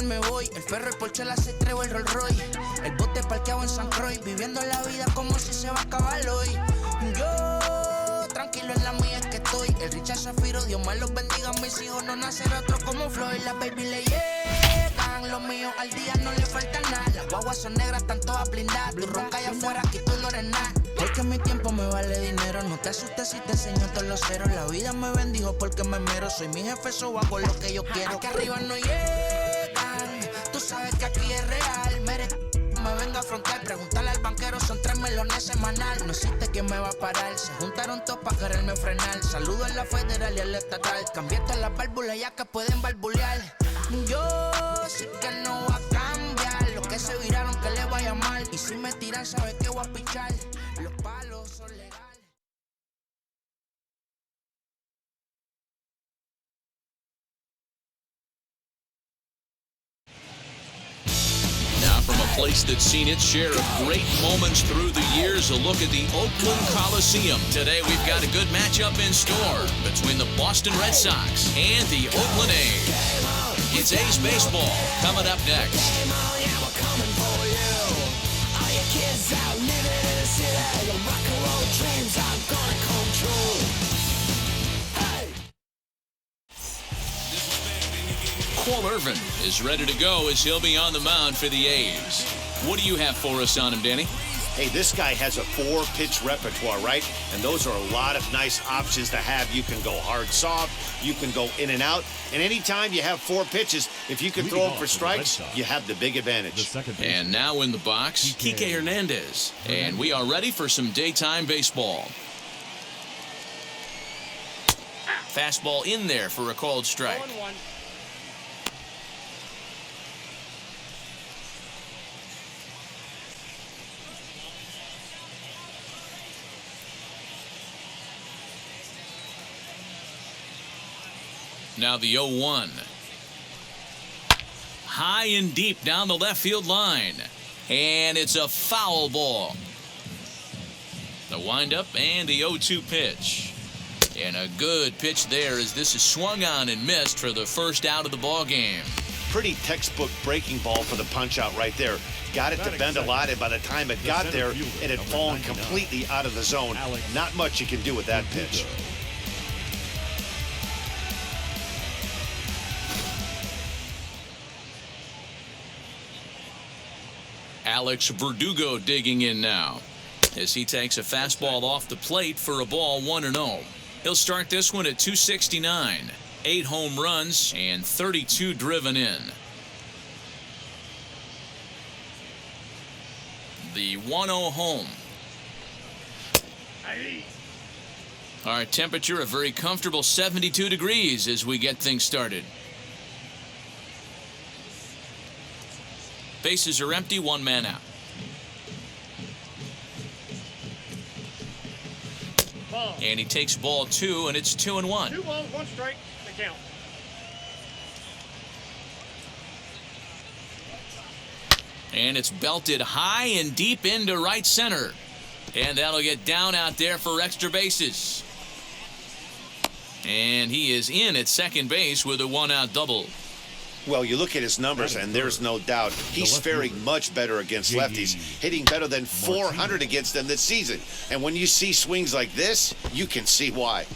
cual me voy. El ferro, el Porsche, la se trevo, el Rolls Royce. El bote parqueado en San Croix, viviendo la vida como si se va a acabar hoy. Yo, tranquilo en la mía es que estoy. El Richard Zafiro, Dios me los bendiga. Mis hijos no nacerá otro como Floyd. Las baby le llegan, los míos al día no le falta nada. Las guaguas son negras, están todas blindadas. Tu ronca allá afuera, aquí tú no eres nada. Porque mi tiempo me vale dinero. No te asustes si te enseño todos los ceros. La vida me bendijo porque me mero. Soy mi jefe, so hago lo que yo quiero. Aquí arriba no llegan. Tú sabes que aquí es real. Me venga a afrontar, preguntarle al banquero, son 3 melones semanal. No existe quien me va a parar, se juntaron todos para quererme frenar. Saludo a la federal y a la estatal, cambié todas las válvulas ya que pueden barbulear. Yo sí que no va a cambiar, los que se viraron que le vaya mal. Y si me tiran, sabes que voy a pichar, los palos son legales. From a place that's seen its share of great moments through the years, a look at the Oakland Coliseum. Today we've got a good matchup in store between the Boston Red Sox and the Oakland A's. It's A's baseball coming up next. Irvin is ready to go as he'll be on the mound for the A's. What do you have for us on him, Danny? Hey, this guy has a 4-pitch repertoire, right? And those are a lot of nice options to have. You can go hard, soft. You can go in and out. And anytime you have 4 pitches, if you can throw them for strikes, you have the big advantage. And now in the box, Kike Hernandez. And we are ready for some daytime baseball. Fastball in there for a called strike. Now the 0-1. High and deep down the left field line. And it's a foul ball. The windup and the 0-2 pitch. And a good pitch there as this is swung on and missed for the first out of the ball game. Pretty textbook breaking ball for the punch out right there. Got it to bend a lot, and by the time it got there, it had fallen completely out of the zone. Not much you can do with that pitch. Alex Verdugo digging in now as he takes a fastball off the plate for a ball 1-0. He'll start this one at 269. 8 home runs and 32 driven in. The 1-0 home. Our temperature a very comfortable 72 degrees as we get things started. Bases are empty, 1 man out. Ball. And he takes ball 2, and it's 2-1. 2 balls, 1 strike, the count. And it's belted high and deep into right center. And that'll get down out there for extra bases. And he is in at second base with a 1-out double. Well, you look at his numbers, and there's no doubt he's faring much better against lefties, hitting better than 400 against them this season. And when you see swings like this, you can see why.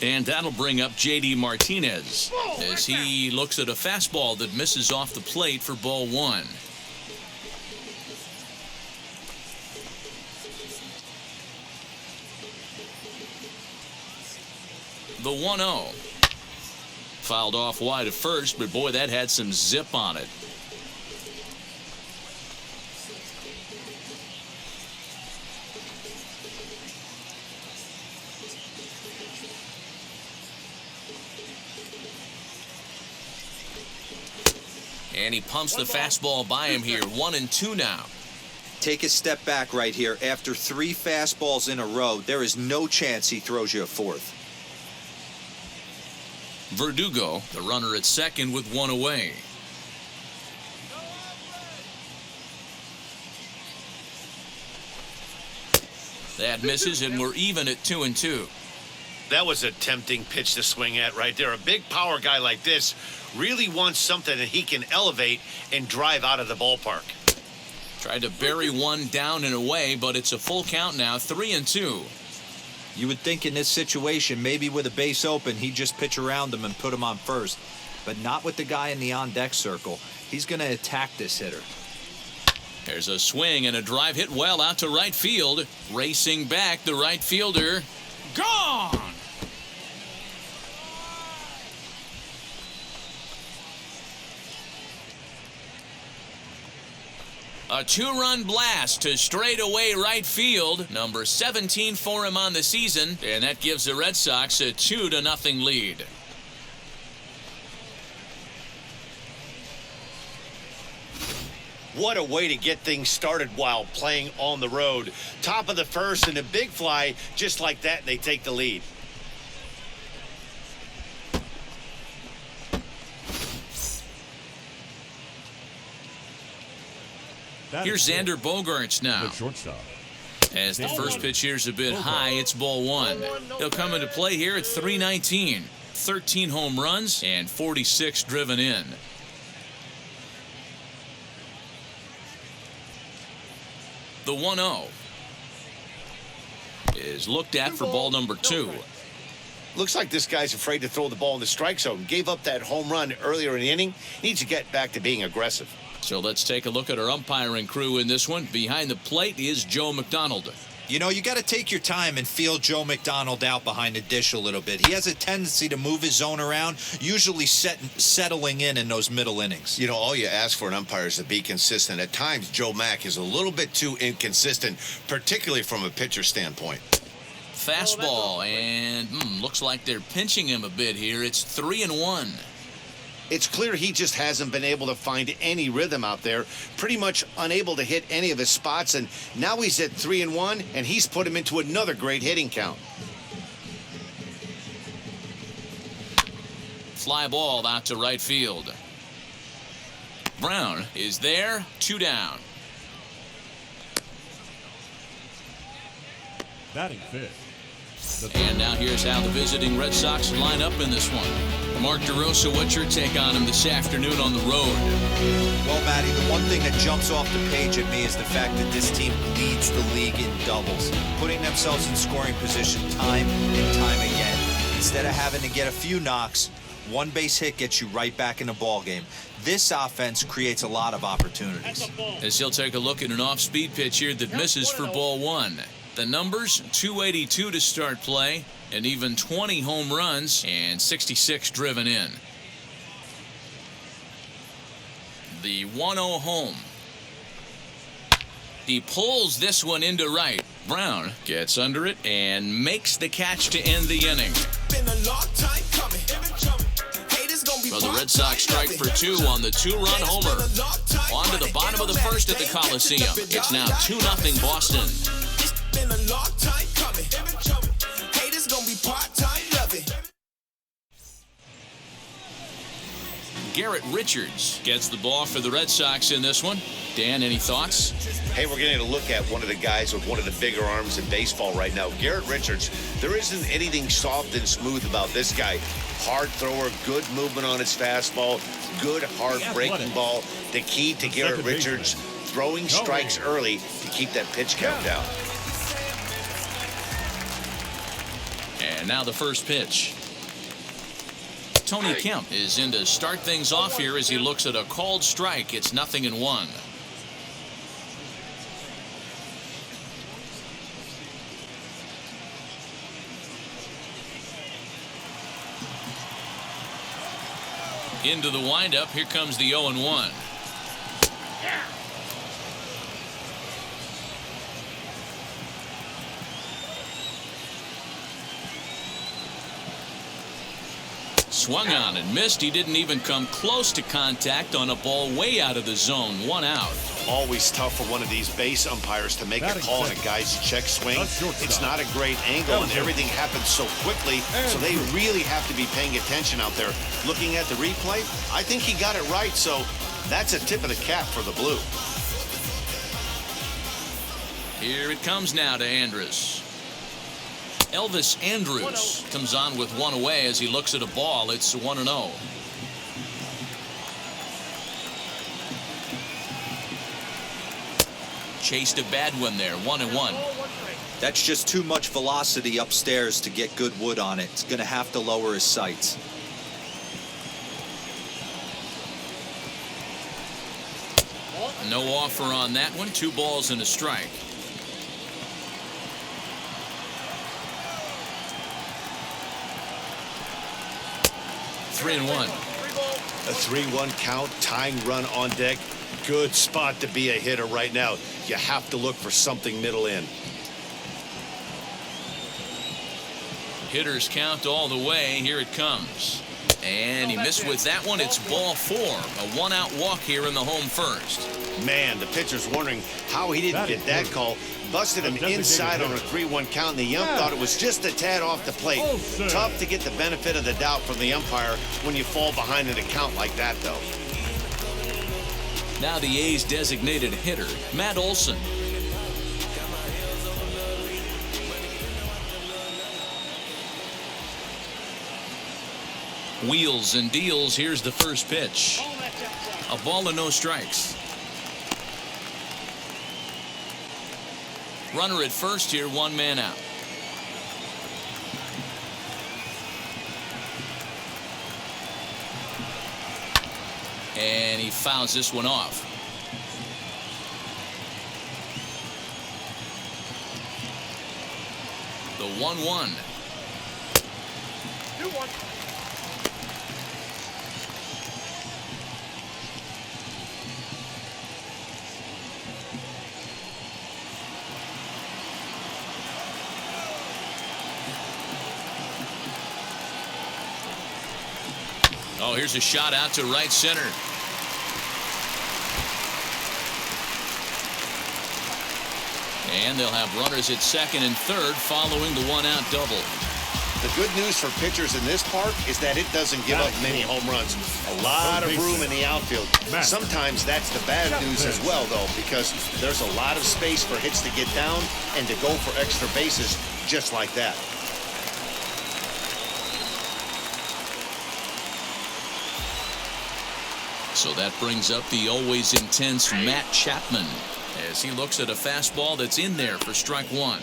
And that'll bring up J.D. Martinez as he looks at a fastball that misses off the plate for ball 1. The 1-0. Fouled off wide at first, but boy, that had some zip on it. And he pumps the fastball by him here. 1-2 now. Take a step back right here. After 3 fastballs in a row, there is no chance he throws you a 4th. Verdugo, the runner at second with 1 away. That misses, and we're even at 2-2. That was a tempting pitch to swing at right there. A big power guy like this really wants something that he can elevate and drive out of the ballpark. Tried to bury one down and away, but it's a full count now, 3-2. You would think in this situation, maybe with a base open, he'd just pitch around him and put him on first. But not with the guy in the on-deck circle. He's going to attack this hitter. There's a swing and a drive hit well out to right field. Racing back, the right fielder. Gone! A two-run blast to straightaway right field. Number 17 for him on the season. And that gives the Red Sox a 2-0 lead. What a way to get things started while playing on the road. Top of the first and a big fly just like that, and they take the lead. Here's Xander Bogaerts now. As the first pitch here's a bit high, it's ball one. He'll come into play here at 319. 13 home runs and 46 driven in. The 1-0 is looked at for ball number 2. Looks like this guy's afraid to throw the ball in the strike zone. Gave up that home run earlier in the inning. Needs to get back to being aggressive. So let's take a look at our umpiring crew in this one. Behind the plate is Joe McDonald. You know, you got to take your time and feel Joe McDonald out behind the dish a little bit. He has a tendency to move his zone around, usually settling in those middle innings. You know, all you ask for an umpire is to be consistent. At times, Joe Mack is a little bit too inconsistent, particularly from a pitcher standpoint. Fastball, and looks like they're pinching him a bit here. It's 3-1. It's clear he just hasn't been able to find any rhythm out there. Pretty much unable to hit any of his spots, and now he's at 3-1, and he's put him into another great hitting count. Fly ball out to right field. Brown is there, 2 down. Batting fifth. And now here's how the visiting Red Sox line up in this one. Mark DeRosa, what's your take on him this afternoon on the road? Well, Matty, the one thing that jumps off the page at me is the fact that this team leads the league in doubles, putting themselves in scoring position time and time again. Instead of having to get a few knocks, one base hit gets you right back in the ball game. This offense creates a lot of opportunities. As he'll take a look at an off-speed pitch here that misses for ball one. The numbers, 282 to start play, and even 20 home runs and 66 driven in. The 1-0 home. He pulls this one into right. Brown gets under it and makes the catch to end the inning. Well, the Red Sox strike for 2 on the 2-run homer. On to the bottom of the first at the Coliseum. It's now 2-0 Boston. Been a long time coming. Haters gonna be part-time loving. Garrett Richards gets the ball for the Red Sox in this one. Dan, any thoughts? Hey, we're getting a look at one of the guys with one of the bigger arms in baseball right now. Garrett Richards, there isn't anything soft and smooth about this guy. Hard thrower, good movement on his fastball, good hard breaking ball. The key to Garrett Richards, throwing strikes early to keep that pitch count down. And now the first pitch. Tony Kemp is in to start things off here as he looks at a called strike. It's 0-1. Into the windup. Here comes the 0-1. Swung on and missed. He didn't even come close to contact on a ball way out of the zone. 1 out. Always tough for one of these base umpires to make a call on a guy's check swing. It's not a great angle, and everything happens so quickly, so they really have to be paying attention out there. Looking at the replay, I think he got it right, so that's a tip of the cap for the Blue. Here it comes now to Andrus. Elvis Andrus comes on with one away as he looks at a ball. It's 1-0. Chased a bad one there, 1-1. That's just too much velocity upstairs to get good wood on it. It's going to have to lower his sights. No offer on that one. 2 balls and a strike. Three and one. A 3-1 count, tying run on deck. Good spot to be a hitter right now. You have to look for something middle in. Hitters count all the way. Here it comes. And he missed with that one. It's ball 4. A 1-out walk here in the home first. Man, the pitcher's wondering how he didn't get that call. Busted him inside on a 3-1 count, and the ump thought it was just a tad off the plate. Tough to get the benefit of the doubt from the umpire when you fall behind in a count like that, though. Now the A's designated hitter, Matt Olson. Wheels and deals. Here's the first pitch. A ball and no strikes. Runner at first here, 1 man out. And he fouls this one off. The 1-1. 2-1. Oh, here's a shot out to right center. And they'll have runners at second and third following the 1-out double. The good news for pitchers in this park is that it doesn't give up many home runs. A lot of room in the outfield. Sometimes that's the bad news as well, though, because there's a lot of space for hits to get down and to go for extra bases just like that. So that brings up the always intense Matt Chapman as he looks at a fastball that's in there for strike 1.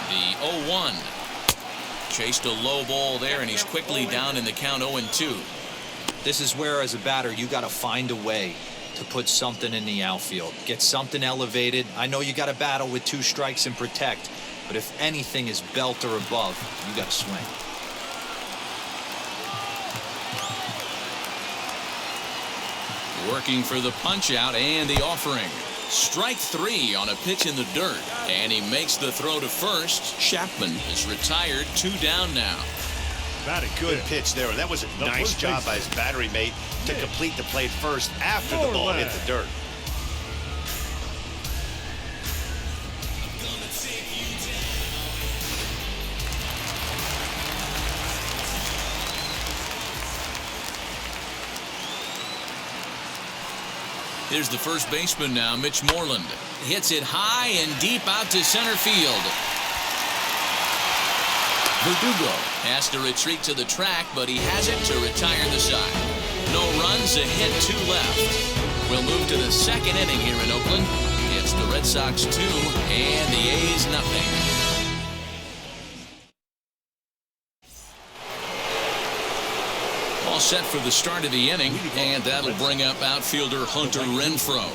The 0-1. Chased a low ball there, and he's quickly down in the count 0-2. This is where, as a batter, you got to find a way to put something in the outfield. Get something elevated. I know you got to battle with 2 strikes and protect, but if anything is belt or above, you got to swing. Working for the punch out and the offering. Strike 3 on a pitch in the dirt, and he makes the throw to first. Chapman is retired, 2 down now. Good pitch there. That was a nice job by his battery mate to complete the play first after the ball hit the dirt. Here's the first baseman now, Mitch Moreland. Hits it high and deep out to center field. Verdugo has to retreat to the track, but he has it to retire the side. No runs, a hit, 2 left. We'll move to the second inning here in Oakland. It's the Red Sox 2 and the A's nothing. All set for the start of the inning, and that'll bring up outfielder Hunter Renfroe.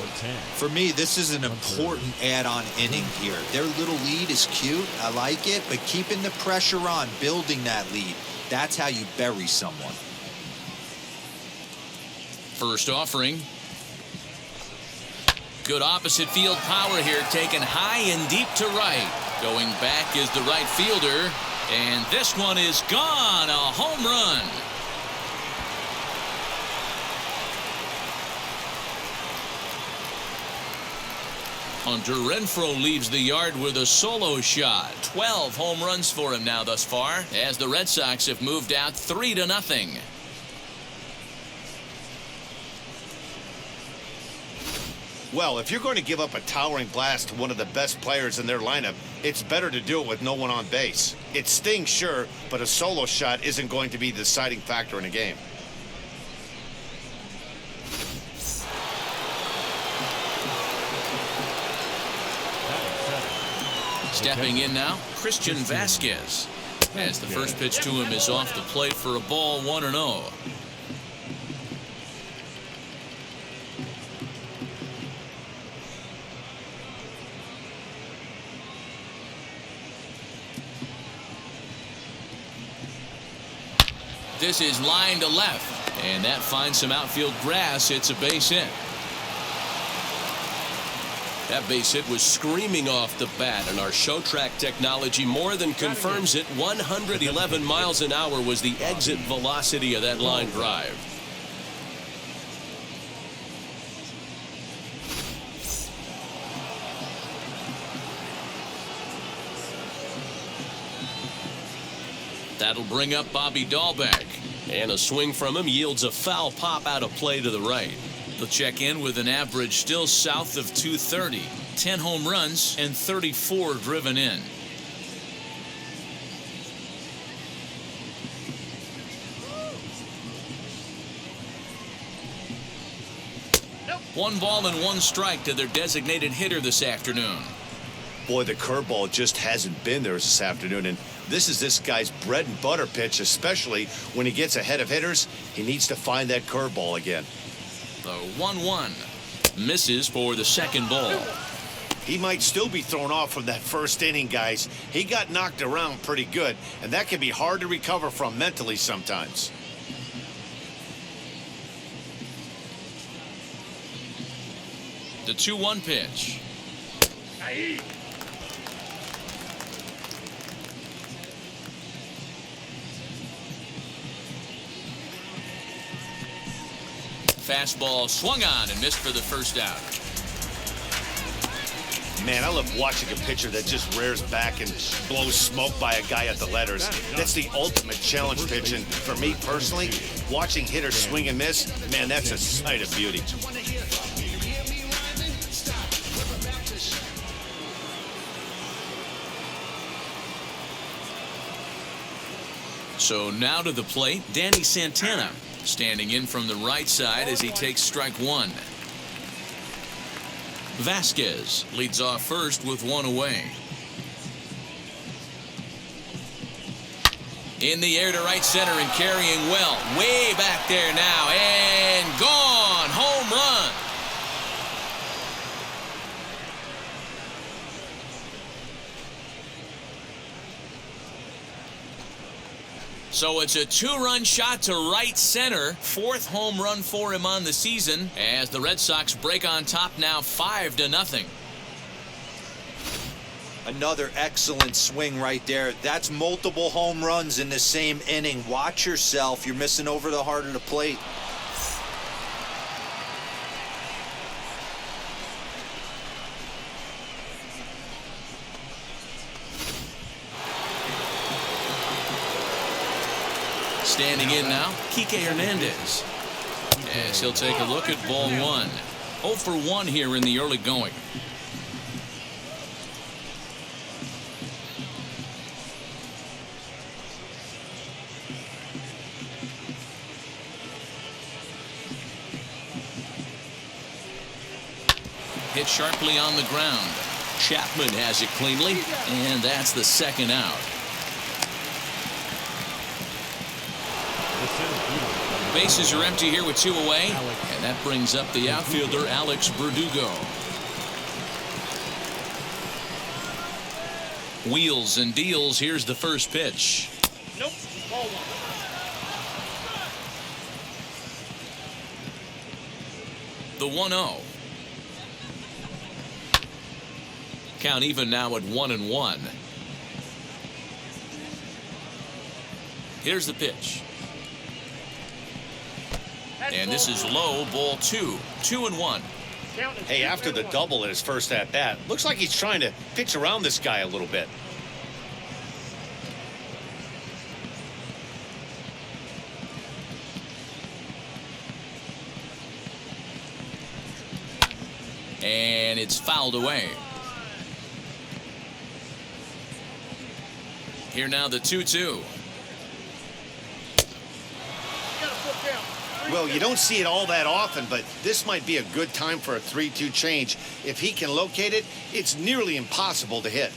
For me, this is an important add-on inning here. Their little lead is cute. I like it, but keeping the pressure on, building that lead, that's how you bury someone. First offering. Good opposite field power here, taken high and deep to right. Going back is the right fielder, and this one is gone. A home run. Hunter Renfroe leaves the yard with a solo shot. 12 home runs for him now thus far, as the Red Sox have moved out 3-0. Well, if you're going to give up a towering blast to one of the best players in their lineup, it's better to do it with no one on base. It stings, sure, but a solo shot isn't going to be the deciding factor in a game. Stepping in now, Christian Vasquez, as the first pitch to him is off the plate for a ball, 1-0. This is line to left, and that finds some outfield grass. It's a base hit. That base hit was screaming off the bat, and our show track technology more than confirms it. 111 miles an hour was the exit velocity of that line drive. That'll bring up Bobby Dahlbeck. And a swing from him yields a foul pop out of play to the right. He'll check in with an average still south of 230. 10 home runs and 34 driven in. One ball and one strike to their designated hitter this afternoon. Boy, the curveball just hasn't been there this afternoon, and this is this guy's bread and butter pitch, especially when he gets ahead of hitters. He needs to find that curveball again. The 1-1 misses for the second ball. He might still be thrown off from that first inning, guys. He got knocked around pretty good, and that can be hard to recover from mentally sometimes. The 2-1 pitch. Fastball swung on and missed for the first out. Man, I love watching a pitcher that just rears back and blows smoke by a guy at the letters. That's the ultimate challenge pitch, and for me personally, watching hitters swing and miss, man, that's a sight of beauty. So now to the plate, Danny Santana, standing in from the right side as he takes strike one. Vasquez leads off first with one away. In the air to right center and carrying well. Way back there now and gone. Home run. So it's a two-run shot to right center. Fourth home run for him on the season as the Red Sox break on top now 5-0. Another excellent swing right there. That's multiple home runs in the same inning. Watch yourself. You're missing over the heart of the plate. Standing in now, Kike Hernandez. As he'll take a look at ball one. 0 for 1 here in the early going. Hit sharply on the ground. Chapman has it cleanly, and that's the second out. Bases are empty here with 2 away, and that brings up the outfielder Alex Verdugo. Wheels and deals. Here's the first pitch. Nope. Ball 1. The 1-0. Count even now at 1-1. Here's the pitch. And this is low, ball 2. 2-1. Count is Hey, after the 2-1. double in his first at-bat, looks like he's trying to pitch around this guy a little bit. And it's fouled away. Here now the 2-2. Got a full count. Well, you don't see it all that often, but this might be a good time for a 3-2 change. If he can locate it, it's nearly impossible to hit.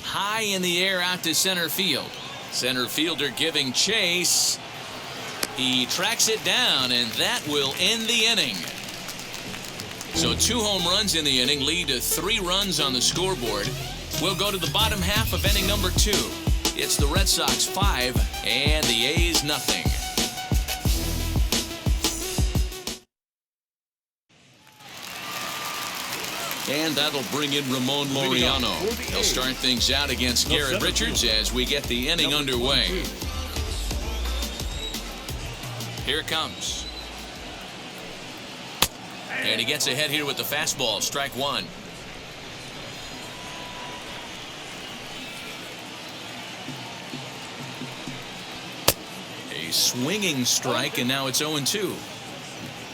High in the air out to center field. Center fielder giving chase. He tracks it down, and that will end the inning. So 2 home runs in the inning lead to 3 runs on the scoreboard. We'll go to the bottom half of inning number 2. It's the Red Sox 5 and the A's nothing. And that'll bring in Ramon Laureano. He'll start things out against Garrett Richards as we get the inning underway. Here it comes. And he gets ahead here with the fastball. Strike 1. A swinging strike, and now it's 0-2.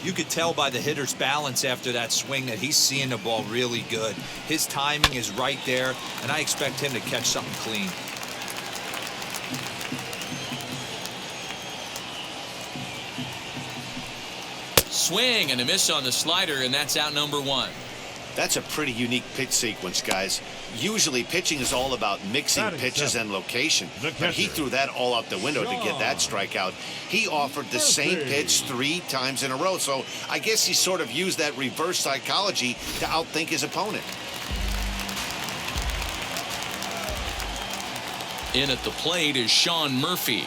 You could tell by the hitter's balance after that swing that he's seeing the ball really good. His timing is right there, and I expect him to catch something clean. Swing and a miss on the slider, and that's out number 1. That's a pretty unique pitch sequence, guys. Usually pitching is all about mixing Batting pitches seven. and location, The but he catcher, threw that all out the window to get that strikeout. He offered the same pitch 3 times in a row, so I guess he sort of used that reverse psychology to outthink his opponent. In at the plate is Sean Murphy.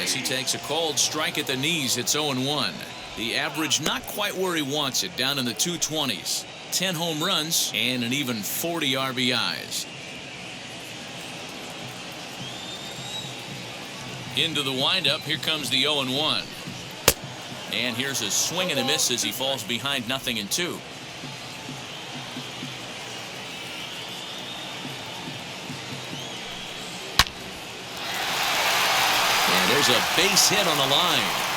As he takes a called strike at the knees, it's 0-1. The average not quite where he wants it, down in the 220s. 10 home runs and an even 40 RBIs. Into the windup, here comes the 0-1. And here's a swing and a miss as he falls behind 0-2. And there's a base hit on the line.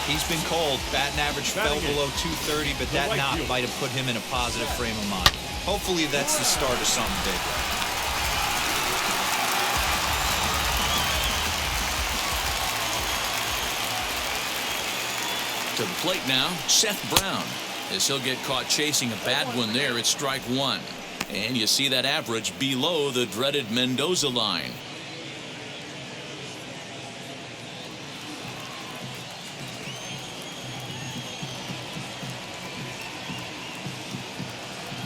He's been called. Batting average fell below 230, but that knock might have put him in a positive frame of mind. Hopefully that's the start of something big. To the plate now, Seth Brown. As he'll get caught chasing a bad one there, it's strike 1. And you see that average below the dreaded Mendoza line.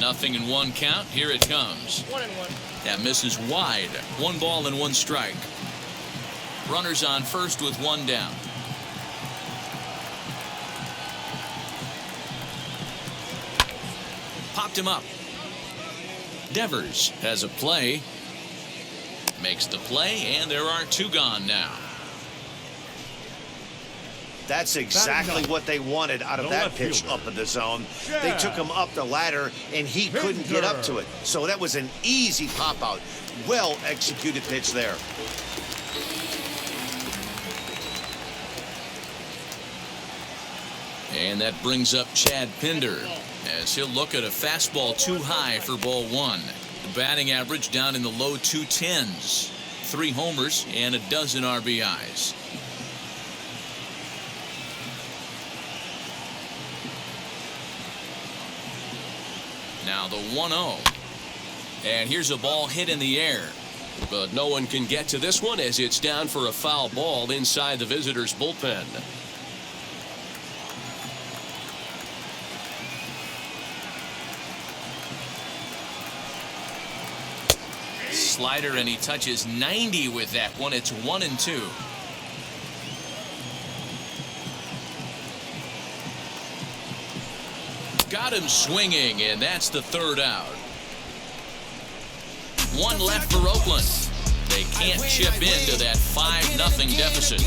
Nothing in 1 count. Here it comes. 1-1. That misses wide. 1 ball and 1 strike. Runners on first with 1 down. Popped him up. Devers has a play. Makes the play, and there are 2 gone now. That's exactly what they wanted out of that pitch up in the zone. They took him up the ladder, and he couldn't get up to it. So that was an easy pop-out. Well executed pitch there. And that brings up Chad Pinder as he'll look at a fastball too high for ball 1. The batting average down in the low 210s. 3 homers and a dozen RBIs. Now the 1-0. And here's a ball hit in the air. But no one can get to this one as it's down for a foul ball inside the visitors' bullpen. Slider, and he touches 90 with that one. It's 1-2. Got him swinging, and that's the 3rd out. One left for Oakland. They can't chip into that 5-0 deficit.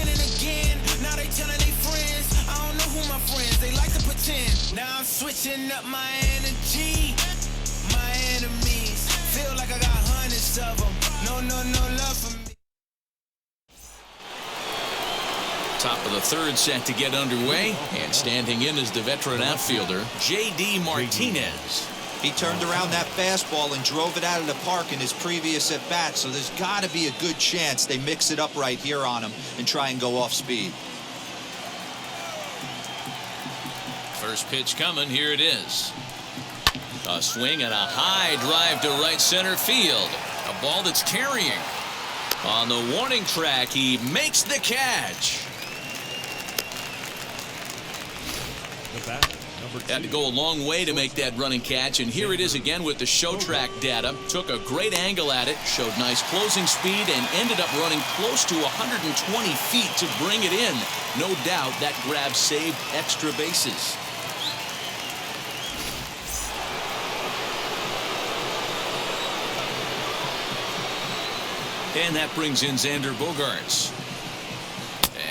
Now they telling their friends, I don't know who my friends, they like to pretend. Now I'm switching up my energy. My enemies feel like I got hundreds of them. No love for me. Top of the third set to get underway, and standing in is the veteran outfielder, J.D. Martinez. He turned around that fastball and drove it out of the park in his previous at-bat, so there's got to be a good chance they mix it up right here on him and try and go off speed. First pitch coming, here it is. A swing and a high drive to right center field. A ball that's carrying. On the warning track, he makes the catch. Had to go a long way to make that running catch, and here it is again with the show track data. Took a great angle at it, showed nice closing speed, and ended up running close to 120 feet to bring it in. No doubt that grab saved extra bases. And that brings in Xander Bogaerts.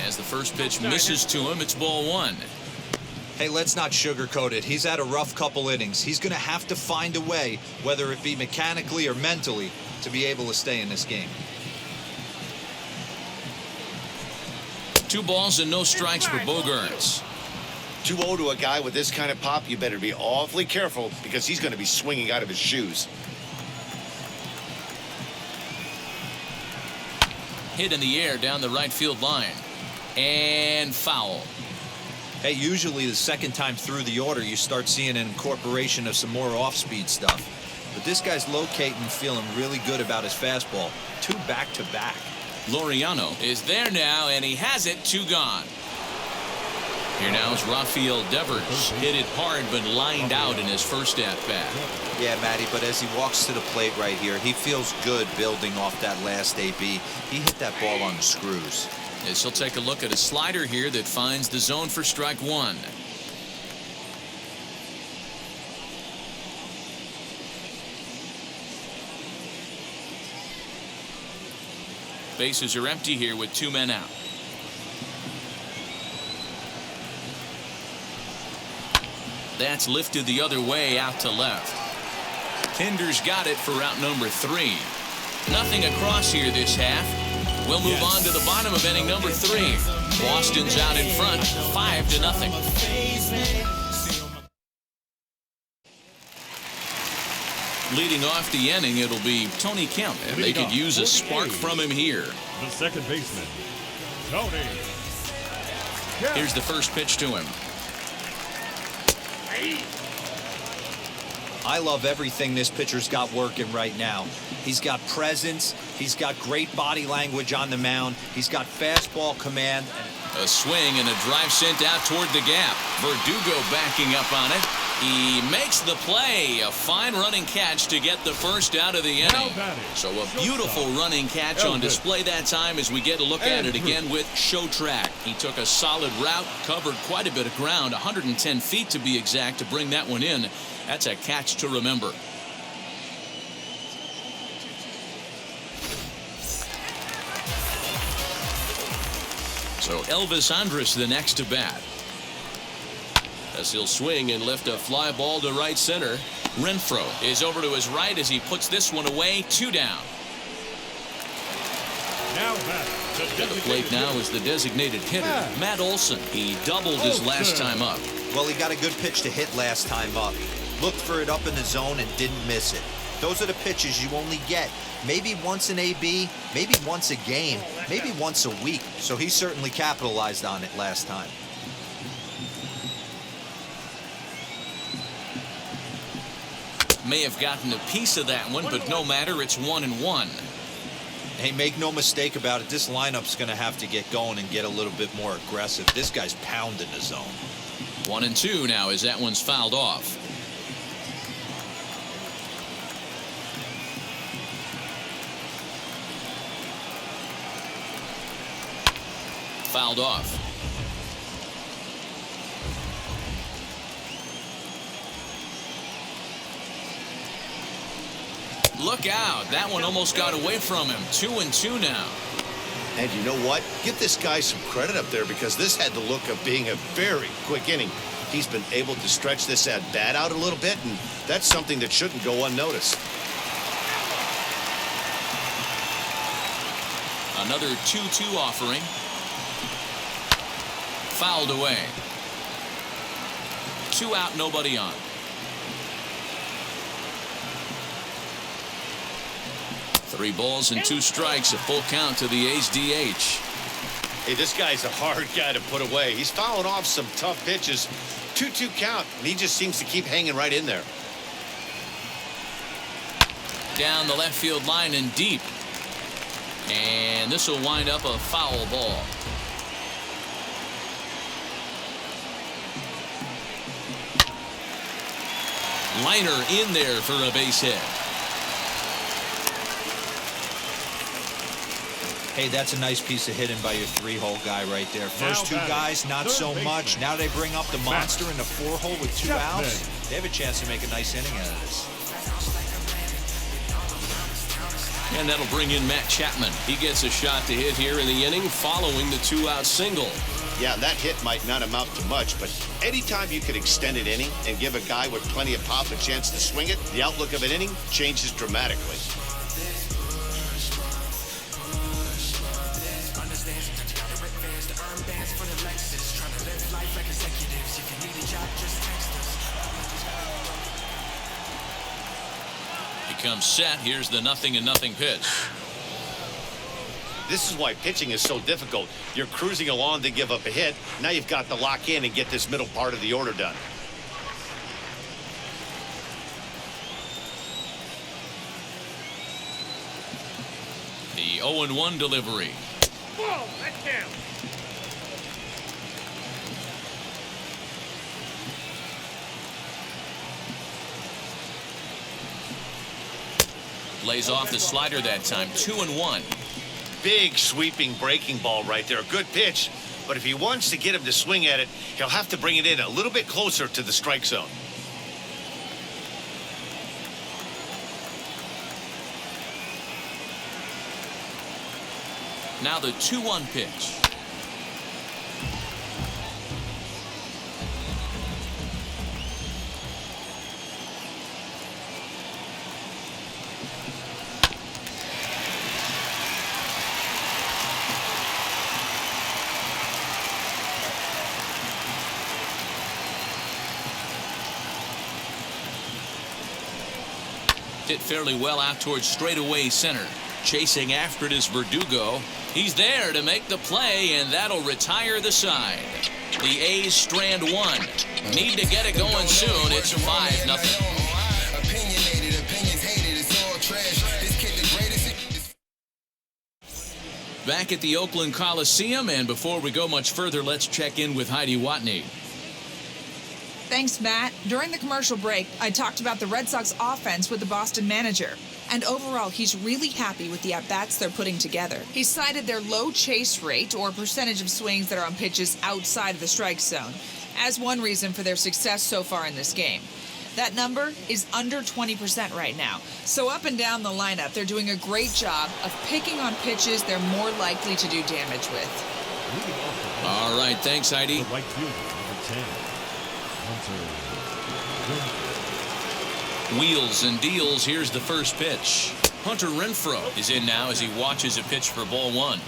As the first pitch misses to him, it's ball one. Hey, let's not sugarcoat it. He's had a rough couple innings. He's going to have to find a way, whether it be mechanically or mentally, to be able to stay in this game. 2 balls and no strikes for Bogaerts. 2-0 to a guy with this kind of pop, you better be awfully careful because he's going to be swinging out of his shoes. Hit in the air down the right field line. And foul. Hey, usually the second time through the order, you start seeing an incorporation of some more off-speed stuff. But this guy's locating and feeling really good about his fastball. 2 back-to-back. Laureano is there now, and he has it. 2 gone. Here now is Rafael Devers. Hit it hard, but lined out in his first at-bat. Yeah, Matty, but as he walks to the plate right here, he feels good building off that last AB. He hit that ball on the screws. As he'll take a look at a slider here that finds the zone for strike 1. Bases are empty here with 2 men out. That's lifted the other way out to left. Kinder's got it for out number 3. Nothing across here this half. We'll move on to the bottom of inning number 3. Boston's out in front, 5-0. Leading off the inning, it'll be Tony Kemp, and they could use a spark from him here. The second baseman, Tony. Here's the first pitch to him. I love everything this pitcher's got working right now. He's got presence. He's got great body language on the mound. He's got fastball command. A swing and a drive sent out toward the gap. Verdugo backing up on it. He makes the play. A fine running catch to get the first out of the inning. So a beautiful running catch on display that time as we get a look at it again with Show Track. He took a solid route, covered quite a bit of ground, 110 feet to be exact, to bring that one in. That's a catch to remember. So Elvis Andrus the next to bat. As he'll swing and lift a fly ball to right center. Renfroe is over to his right as he puts this one away. 2 down. Now At the plate now is the designated hitter, Matt Olson. He doubled his last time up. Well, he got a good pitch to hit last time up. Looked for it up in the zone and didn't miss it. Those are the pitches you only get maybe once an AB, maybe once a game, maybe once a week. So he certainly capitalized on it last time. May have gotten a piece of that one, but no matter, it's 1-1. Hey, make no mistake about it, this lineup's going to have to get going and get a little bit more aggressive. This guy's pounding the zone. 1-2 now as that one's fouled off. Fouled off. look out. That one almost got away from him. 2-2 now. And you know what? Give this guy some credit up there because this had the look of being a very quick inning. He's been able to stretch this at-bat out a little bit, and that's something that shouldn't go unnoticed. Another 2-2 offering. Fouled away. 2 out, nobody on. Three balls and 2 strikes, a full count to the A's DH. Hey, this guy's a hard guy to put away. He's fouling off some tough pitches. 2-2 count, and he just seems to keep hanging right in there. Down the left field line and deep. And this will wind up a foul ball. Liner in there for a base hit. Hey, that's a nice piece of hitting by your 3-hole guy right there. First 2 guys, not so much. Now they bring up the monster in the 4-hole with 2 outs. They have a chance to make a nice inning out of this. And that'll bring in Matt Chapman. He gets a shot to hit here in the inning following the 2-out single. Yeah, that hit might not amount to much, but anytime you can extend an inning and give a guy with plenty of pop a chance to swing it, the outlook of an inning changes dramatically. Comes set. Here's the 0-0 pitch. This is why pitching is so difficult. You're cruising along to give up a hit. Now you've got to lock in and get this middle part of the order done. The 0-1 delivery. Whoa, that's down. Lays off the slider that time. 2-1. Big sweeping breaking ball right there. Good pitch. But if he wants to get him to swing at it, he'll have to bring it in a little bit closer to the strike zone. Now the 2-1 pitch. Hit fairly well out towards straightaway center. Chasing after it is Verdugo. He's there to make the play, and that'll retire the side. The A's strand 1. Need to get it going soon. It's 5-0. Back at the Oakland Coliseum, and before we go much further, let's check in with Heidi Watney. Thanks, Matt. During the commercial break, I talked about the Red Sox offense with the Boston manager. And overall, he's really happy with the at-bats they're putting together. He cited their low chase rate, or percentage of swings that are on pitches outside of the strike zone, as one reason for their success so far in this game. That number is under 20% right now. So up and down the lineup, they're doing a great job of picking on pitches they're more likely to do damage with. All right, thanks, Heidi. The right fielder, number 10. Wheels and deals. Here's the first pitch. Hunter Renfroe is in now as he watches a pitch for ball 1.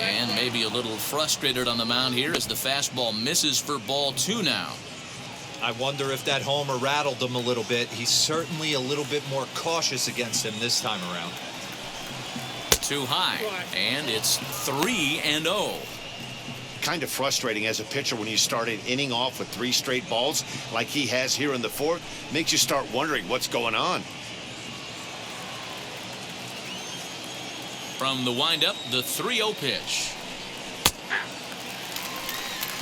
And maybe a little frustrated on the mound here as the fastball misses for ball 2 now. I wonder if that homer rattled him a little bit. He's certainly a little bit more cautious against him this time around. Too high, and it's 3-0. Kind of frustrating as a pitcher when you start an inning off with 3 straight balls like he has here in the 4th. Makes you start wondering what's going on. From the windup, the 3-0 pitch.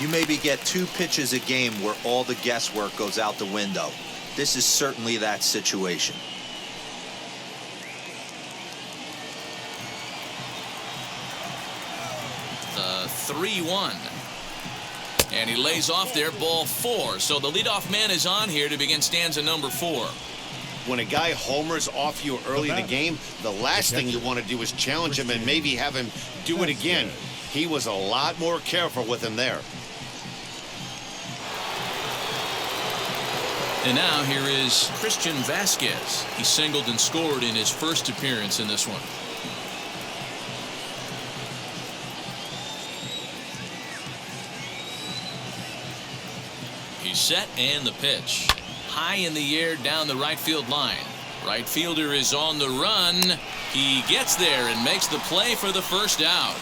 You maybe get 2 pitches a game where all the guesswork goes out the window. This is certainly that situation. The 3-1. And he lays off there, ball 4. So the leadoff man is on here to begin stanza number 4. When a guy homers off you early in the game, the last thing you want to do is challenge him and maybe have him do it again. He was a lot more careful with him there. And now here is Christian Vasquez. He singled and scored in his first appearance in this one. He's set and the pitch. High in the air down the right field line. Right fielder is on the run. He gets there and makes the play for the first out.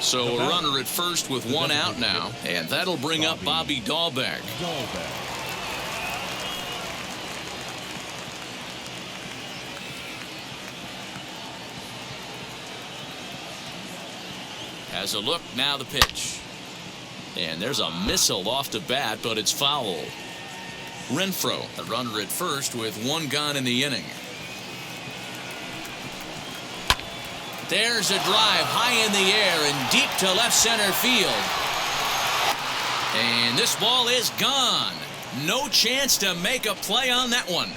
So a runner at first with 1 out now, and that'll bring up Bobby Dahlbeck. Has a look, now the pitch. And there's a missile off the bat, but it's foul. Renfroe, a runner at first with 1 gone in the inning. There's a drive high in the air and deep to left center field. And this ball is gone. No chance to make a play on that one.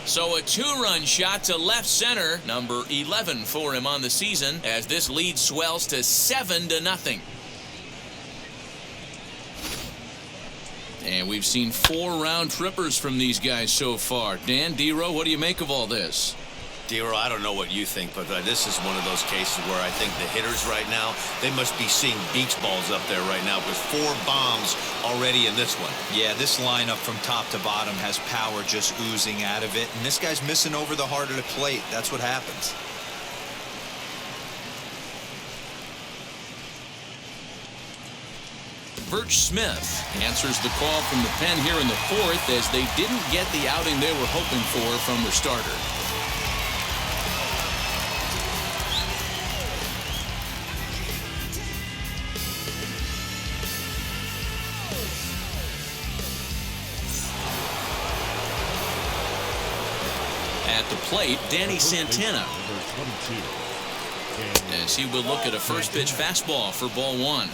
So a 2-run shot to left center, number 11 for him on the season, as this lead swells to 7-0. And we've seen 4 round trippers from these guys so far. Dan, D-Row, what do you make of all this? D-Row, I don't know what you think, but this is one of those cases where I think the hitters right now, they must be seeing beach balls up there right now with 4 bombs already in this one. Yeah, this lineup from top to bottom has power just oozing out of it, and this guy's missing over the heart of the plate. That's what happens. Birch Smith answers the call from the pen here in the 4th as they didn't get the outing they were hoping for from their starter. At the plate, Danny Santana, as he will look at a first pitch fastball for ball 1.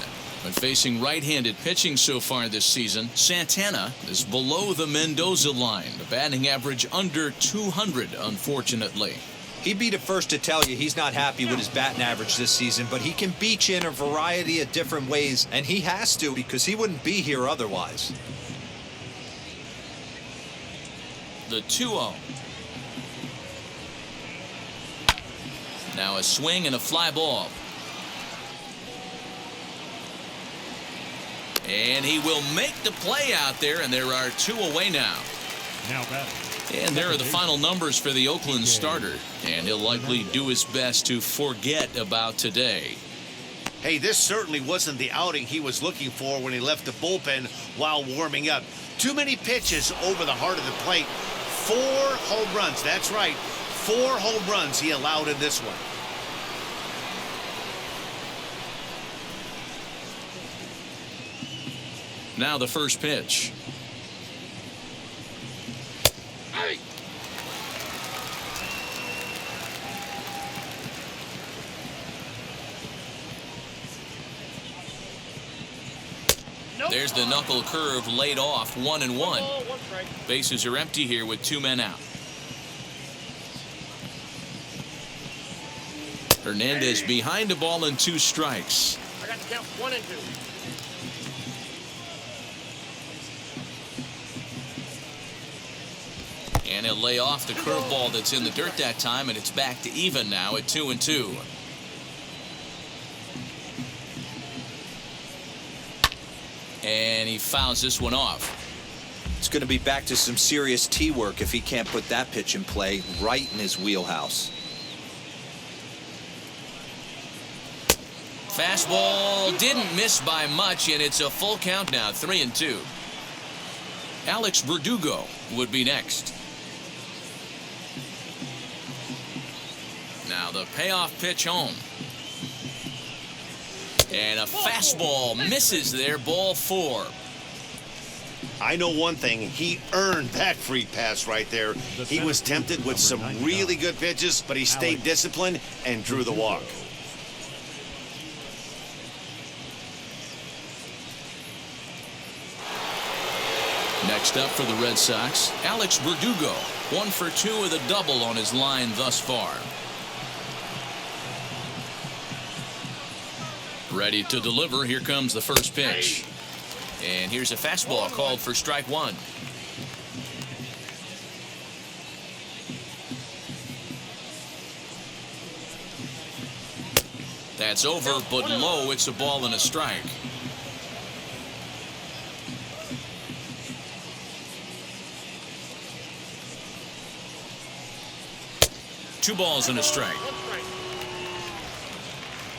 When facing right-handed pitching so far this season, Santana is below the Mendoza line, the batting average under 200, unfortunately. He'd be the first to tell you he's not happy with his batting average this season, but he can beat you in a variety of different ways, and he has to because he wouldn't be here otherwise. The 2-0. Now a swing and a fly ball. And he will make the play out there, and there are 2 away now. Now batting. And there are the final numbers for the Oakland starter, and he'll likely do his best to forget about today. Hey, this certainly wasn't the outing he was looking for when he left the bullpen while warming up. Too many pitches over the heart of the plate. 4 home runs, that's right. 4 home runs he allowed in this one. Now the first pitch. Hey. There's the knuckle curve laid off, 1-1. Bases are empty here with 2 men out. Hernandez behind the ball and 2 strikes. I got to count 1 and 2. And he'll lay off the curveball that's in the dirt that time, and it's back to even now at 2-2. And he fouls this one off. It's going to be back to some serious tee work if he can't put that pitch in play right in his wheelhouse. Fastball didn't miss by much, and it's a full count now, 3-2. Alex Verdugo would be next. Now the payoff pitch home. And a fastball misses there, ball 4. I know one thing, he earned that free pass right there. He was tempted with some really good pitches, but he stayed disciplined and drew the walk. Next up for the Red Sox, Alex Verdugo, 1 for 2 with a double on his line thus far. Ready to deliver. Here comes the first pitch. And here's a fastball called for strike 1. That's over, but low. It's a ball and a strike. Two balls and a strike.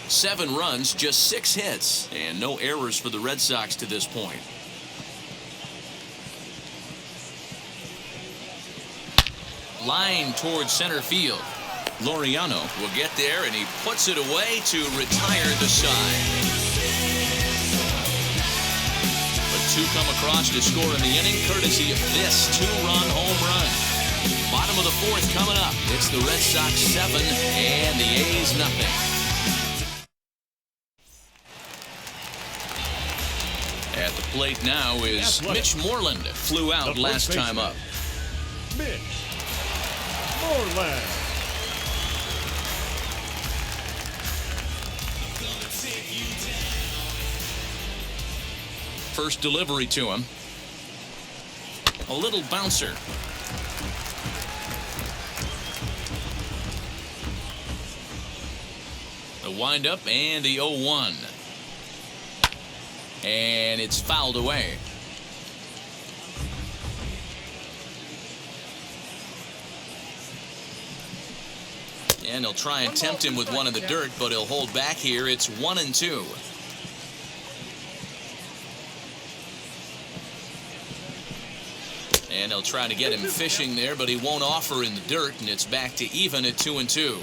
7 runs, just 6 hits, and no errors for the Red Sox to this point. Line towards center field. Laureano will get there, and he puts it away to retire the side. But 2 come across to score in the inning, courtesy of this 2-run home run. Bottom of the 4th coming up. It's the Red Sox 7 and the A's nothing. At the plate now is Mitch Moreland. Flew out last time up. Mitch Moreland. First delivery to him. A little bouncer. The windup and the 0-1. And it's fouled away. And he'll try and tempt him with one in the dirt, but he'll hold back here. It's 1-2. And he'll try to get him fishing there, but he won't offer in the dirt, and it's back to even at 2-2.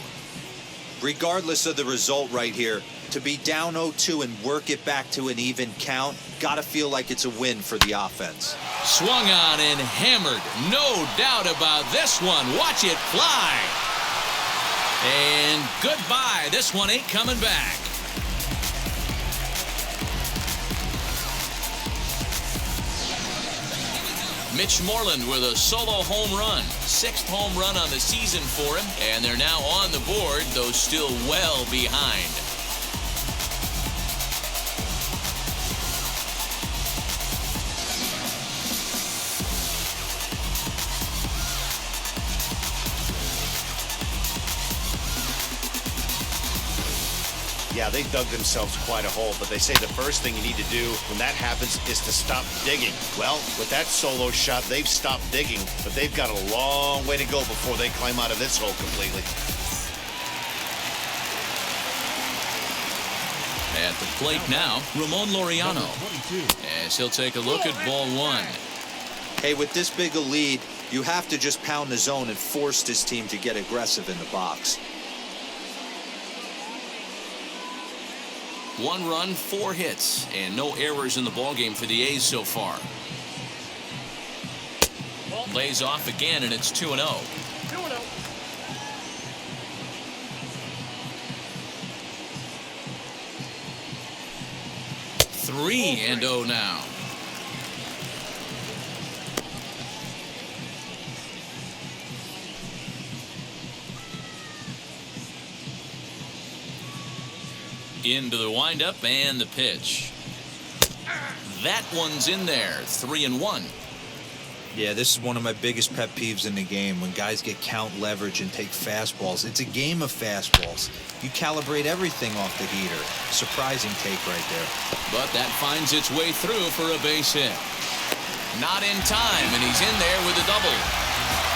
Regardless of the result right here, to be down 0-2 and work it back to an even count, gotta feel like it's a win for the offense. Swung on and hammered. No doubt about this one. Watch it fly. And goodbye. This one ain't coming back. Mitch Moreland with a solo home run. 6th home run on the season for him. And they're now on the board, though still well behind. Yeah, they dug themselves quite a hole, but they say the first thing you need to do when that happens is to stop digging. Well, with that solo shot, they've stopped digging, but they've got a long way to go before they climb out of this hole completely. At the plate now, Ramon Laureano, as he'll take a look at ball 1. Hey, with this big a lead, you have to just pound the zone and force this team to get aggressive in the box. 1 run, 4 hits, and no errors in the ballgame for the A's so far. Lays off again, and it's 2-0. 2-0. 3-0 now. Into the windup and the pitch. That one's in there. 3-1. Yeah, this is one of my biggest pet peeves in the game, when guys get count leverage and take fastballs. It's a game of fastballs. You calibrate everything off the heater. Surprising take right there. But that finds its way through for a base hit. Not in time, and he's in there with a double.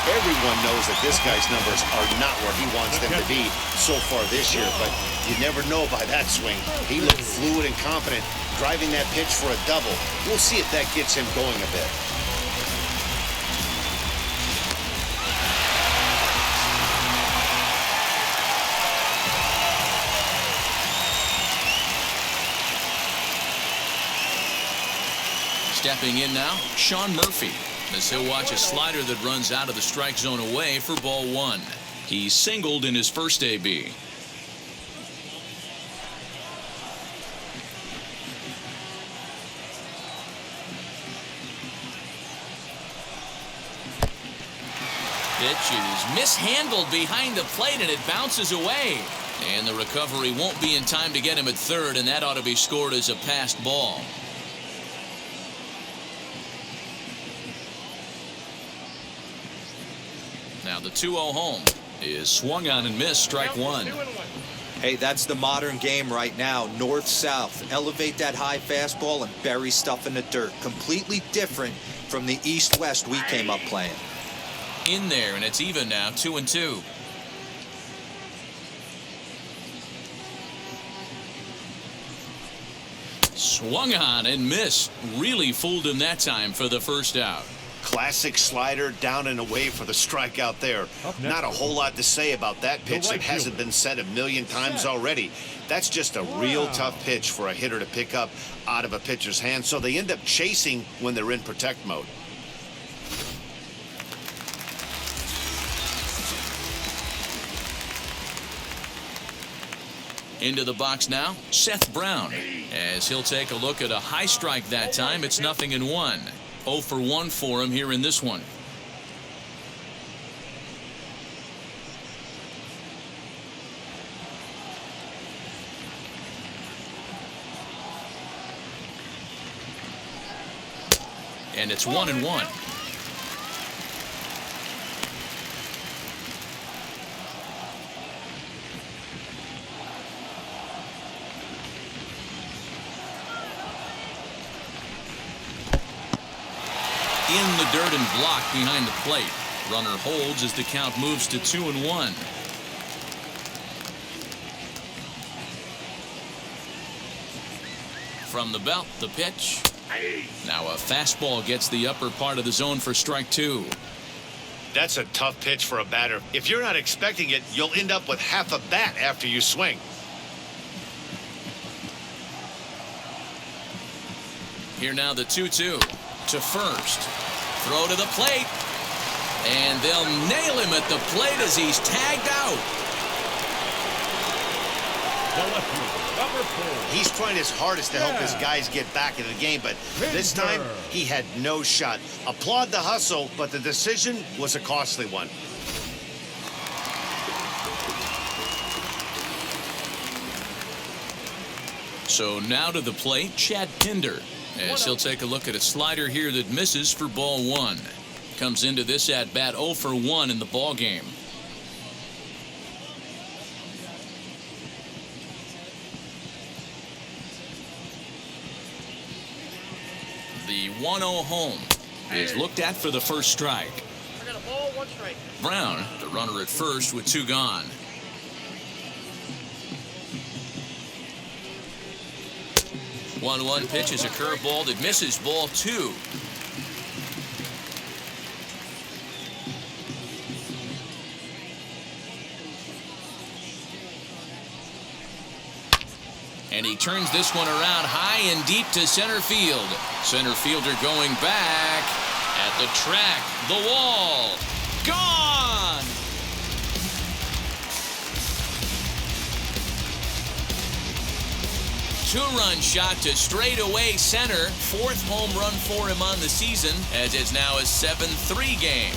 Everyone knows that this guy's numbers are not where he wants them to be so far this year, but you never know by that swing. He looked fluid and confident, driving that pitch for a double. We'll see if that gets him going a bit. Stepping in now, Sean Murphy, as he'll watch a slider that runs out of the strike zone away for ball one. He singled in his first AB. Pitch is mishandled behind the plate, and it bounces away. And the recovery won't be in time to get him at third, and that ought to be scored as a passed ball. Now the 2-0 home is swung on and missed, strike one. Hey, that's the modern game right now. North-south. Elevate that high fastball and bury stuff in the dirt. Completely different from the east-west we came up playing. In there, and it's even now, 2-2. Swung on and missed. Really fooled him that time for the first out. Classic slider down and away for the strikeout there. Not a whole lot to say about that pitch that hasn't been said a million times already. That's just a real tough pitch for a hitter to pick up out of a pitcher's hand, so they end up chasing when they're in protect mode. Into the box now, Seth Brown, as he'll take a look at a high strike that time. It's 0-1. 0 for 1 for him here in this one. And it's 1-1. In the dirt and blocked behind the plate. Runner holds as the count moves to 2-1. From the belt, the pitch. Now a fastball gets the upper part of the zone for strike two. That's a tough pitch for a batter. If you're not expecting it, you'll end up with half a bat after you swing. Here now the 2-2 to first. Throw to the plate. And they'll nail him at the plate as he's tagged out. He's trying his hardest to help his guys get back into the game, but this time he had no shot. Applaud the hustle, but the decision was a costly one. So now to the plate, Chad Pinder, as he'll take a look at a slider here that misses for ball one. Comes into this at bat 0 for 1 in the ball game. The 1-0 home is looked at for the first strike. I got a ball, 1 strike. Brown, the runner at first with 2 gone. One pitch is a curveball that misses, ball 2. And he turns this one around high and deep to center field. Center fielder going back at the track, the wall, gone! Two-run shot to straightaway center. 4th home run for him on the season, as it's now a 7-3 game.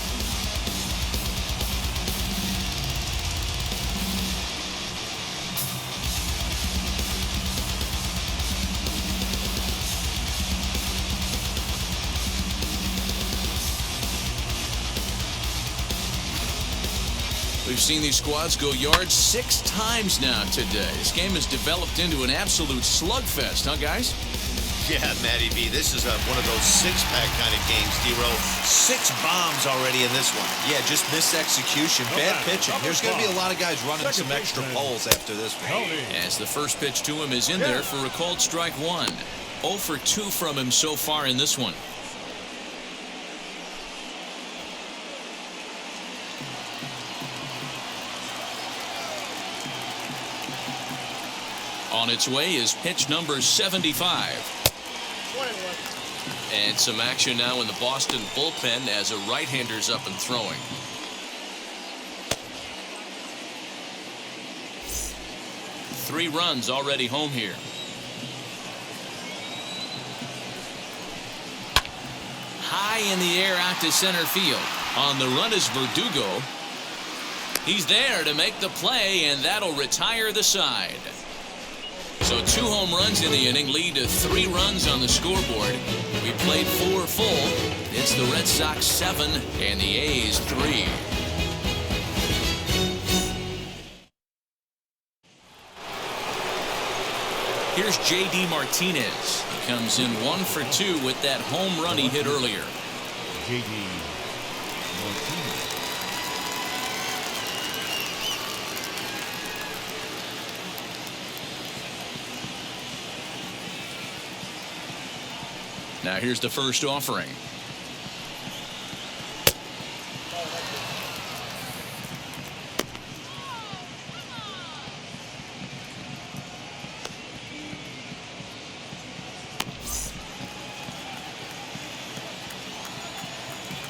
We've seen these squads go yards 6 times now today. This game has developed into an absolute slugfest, huh, guys? Yeah, Matty B, this is one of those six-pack kind of games, D-Row. 6 bombs already in this one. Yeah, just missed execution. Bad pitching. There's going to be a lot of guys running some extra poles after this one. As the first pitch to him is in there for a called strike 1. 0 for 2 from him so far in this one. On its way is pitch number 75. And some action now in the Boston bullpen as a right-hander's up and throwing. Three runs already home here. High in the air out to center field. On the run is Verdugo. He's there to make the play, and that'll retire the side. So 2 home runs in the inning lead to 3 runs on the scoreboard. We played 4 full. It's the Red Sox 7 and the A's 3. Here's J.D. Martinez. He comes in 1 for 2 with that home run he hit earlier. J.D. Martinez. Now here's the first offering.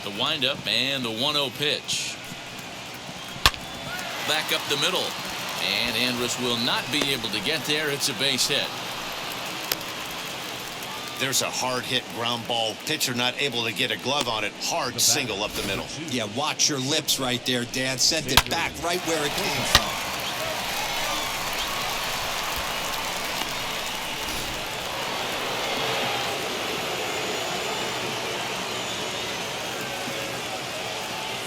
The windup and the 1-0 pitch. Back up the middle. And Andrus will not be able to get there. It's a base hit. There's a hard hit ground ball. Pitcher not able to get a glove on it. Hard single up the middle. Yeah, watch your lips right there, Dan. Sent it back right where it came from.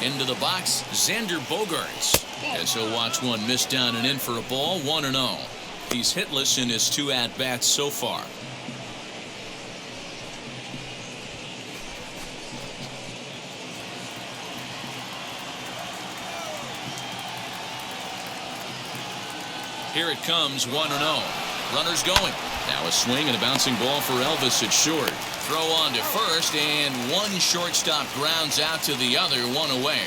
Into the box, Xander Bogaerts. As he'll watch one miss down and in for a ball, 1-0. He's hitless in his 2 at-bats so far. Here it comes, 1-0. Runners going. Now a swing and a bouncing ball for Elvis at short. Throw on to first, and one shortstop grounds out to the other, 1 away.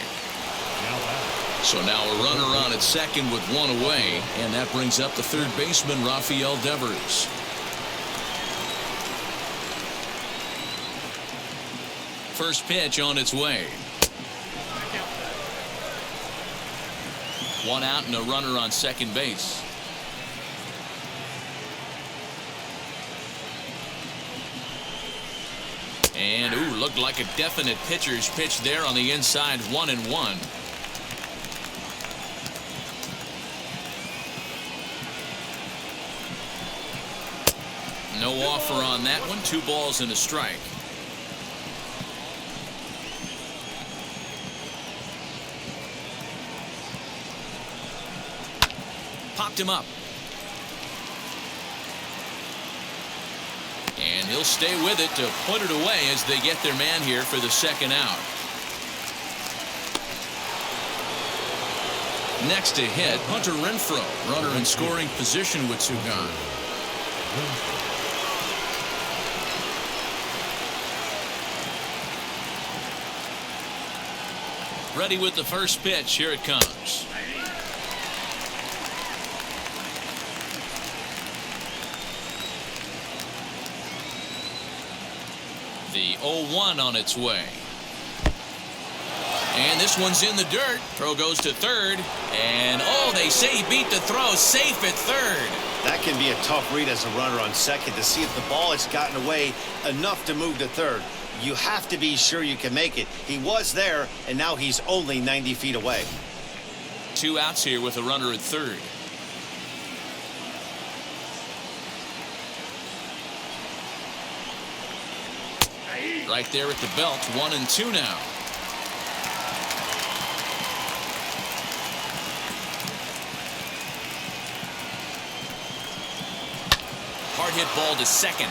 So now a runner on at second with 1 away, and that brings up the third baseman, Rafael Devers. First pitch on its way. 1 out and a runner on second base. And ooh, looked like a definite pitcher's pitch there on the inside, 1-1. No offer on that one. 2 balls and a strike. Popped him up. And he'll stay with it to put it away as they get their man here for the second out. Next to hit, Hunter Renfroe. Runner in scoring position with 2 gone. Ready with the first pitch. Here it comes. The 0-1 on its way. And this one's in the dirt. Throw goes to third. And oh, they say he beat the throw. Safe at third. That can be a tough read as a runner on second to see if the ball has gotten away enough to move to third. You have to be sure you can make it. He was there, and now he's only 90 feet away. 2 outs here with a runner at third. Right there at the belt, 1-2 now. Hard hit ball to second.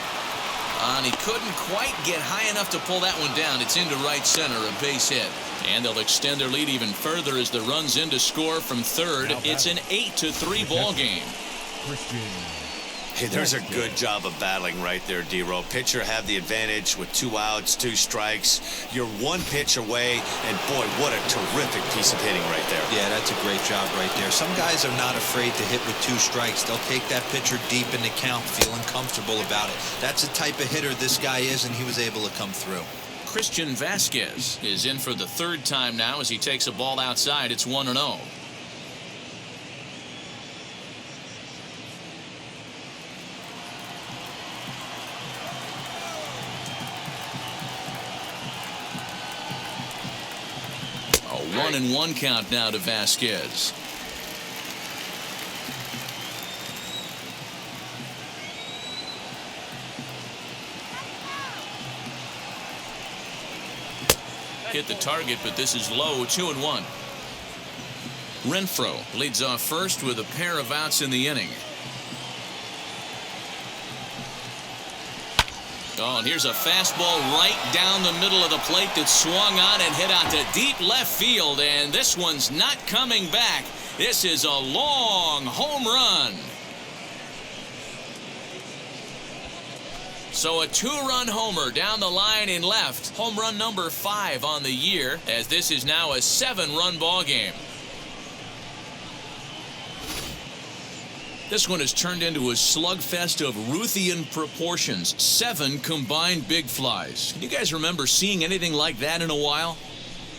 And he couldn't quite get high enough to pull that one down. It's into right center, a base hit. And they'll extend their lead even further as the run's in to score from third. It's an 8-3 ball game. Hey, there's a good job of battling right there, D-Row. Pitcher have the advantage with 2 outs, 2 strikes. You're 1 pitch away, and boy, what a terrific piece of hitting right there. Yeah, that's a great job right there. Some guys are not afraid to hit with 2 strikes. They'll take that pitcher deep in the count, feeling comfortable about it. That's the type of hitter this guy is, and he was able to come through. Christian Vasquez is in for the 3rd time now as he takes a ball outside. It's 1-0. A 1-1 count now to Vasquez. Hit the target, but this is low. 2-1. Renfroe leads off first with a pair of outs in the inning. Oh, and here's a fastball right down the middle of the plate that swung on and hit out to deep left field, and this one's not coming back. This is a long home run. So a 2-run homer down the line in left. Home run number 5 on the year, as this is now a 7-run ball game. This one has turned into a slugfest of Ruthian proportions. 7 combined big flies. Can you guys remember seeing anything like that in a while?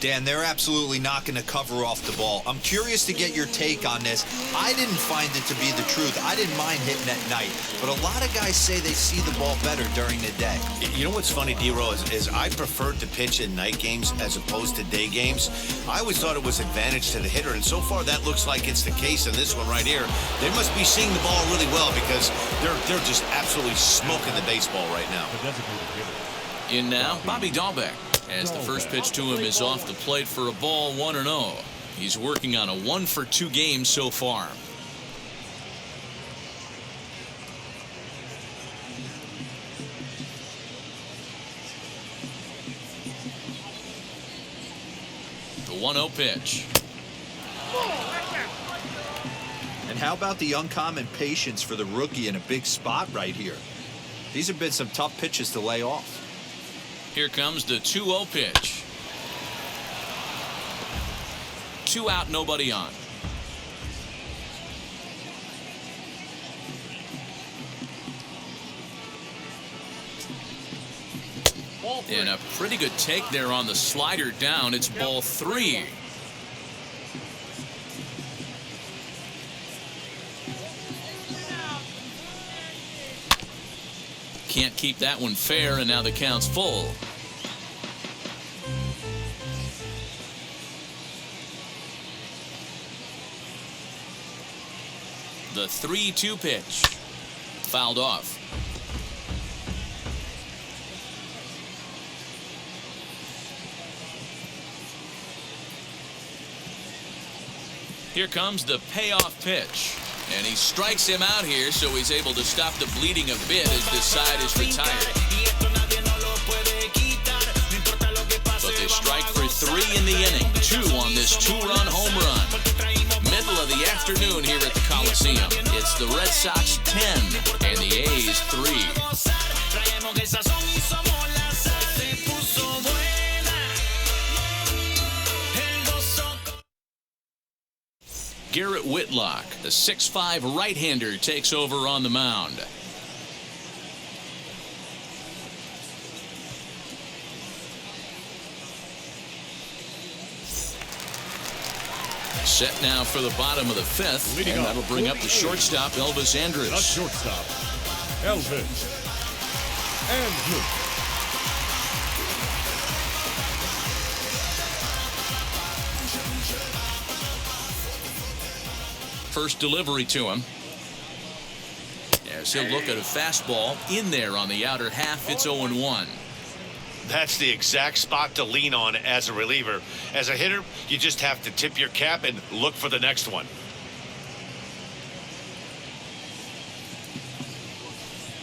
Dan, they're absolutely not going to cover off the ball. I'm curious to get your take on this. I didn't find it to be the truth. I didn't mind hitting at night, but a lot of guys say they see the ball better during the day. You know what's funny, D-Row, is I preferred to pitch in night games as opposed to day games. I always thought it was advantage to the hitter, and so far that looks like it's the case in this one right here. They must be seeing the ball really well because they're just absolutely smoking the baseball right now. In now, Bobby Dahlbeck, as the first pitch to him is off the plate for a ball. 1-0. He's working on a 1-for-2 game so far. The 1-0 pitch. And how about the uncommon patience for the rookie in a big spot right here? These have been some tough pitches to lay off. Here comes the 2-0 pitch. 2 out, nobody on. And a pretty good take there on the slider down. It's ball 3. Can't keep that one fair, and now the count's full. The 3-2 pitch. Fouled off. Here comes the payoff pitch. And he strikes him out here, so he's able to stop the bleeding a bit as this side is retired. But they strike for 3 in the inning. 2 on this 2-run home run. Middle of the afternoon here at the Coliseum. It's the Red Sox 10 and the A's 3. Garrett Whitlock, the 6'5" right-hander, takes over on the mound. Set now for the bottom of the 5th, and that'll bring up the shortstop, Elvis Andrus. The shortstop, Elvis Andrus. First delivery to him. As he'll look at a fastball in there on the outer half. It's 0-1. That's the exact spot to lean on as a reliever. As a hitter, you just have to tip your cap and look for the next one.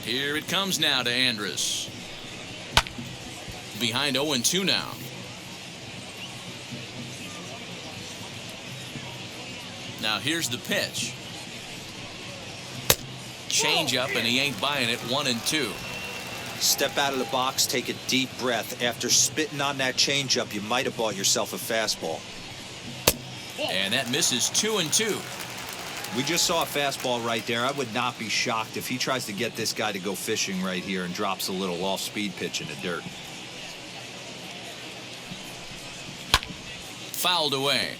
Here it comes now to Andrus. Behind 0-2 now. Now here's the pitch. changeup, and he ain't buying it. 1-2. Step out of the box, take a deep breath. After spitting on that changeup, you might have bought yourself a fastball. And that misses. 2-2. We just saw a fastball right there. I would not be shocked if he tries to get this guy to go fishing right here and drops a little off-speed pitch in the dirt. Fouled away.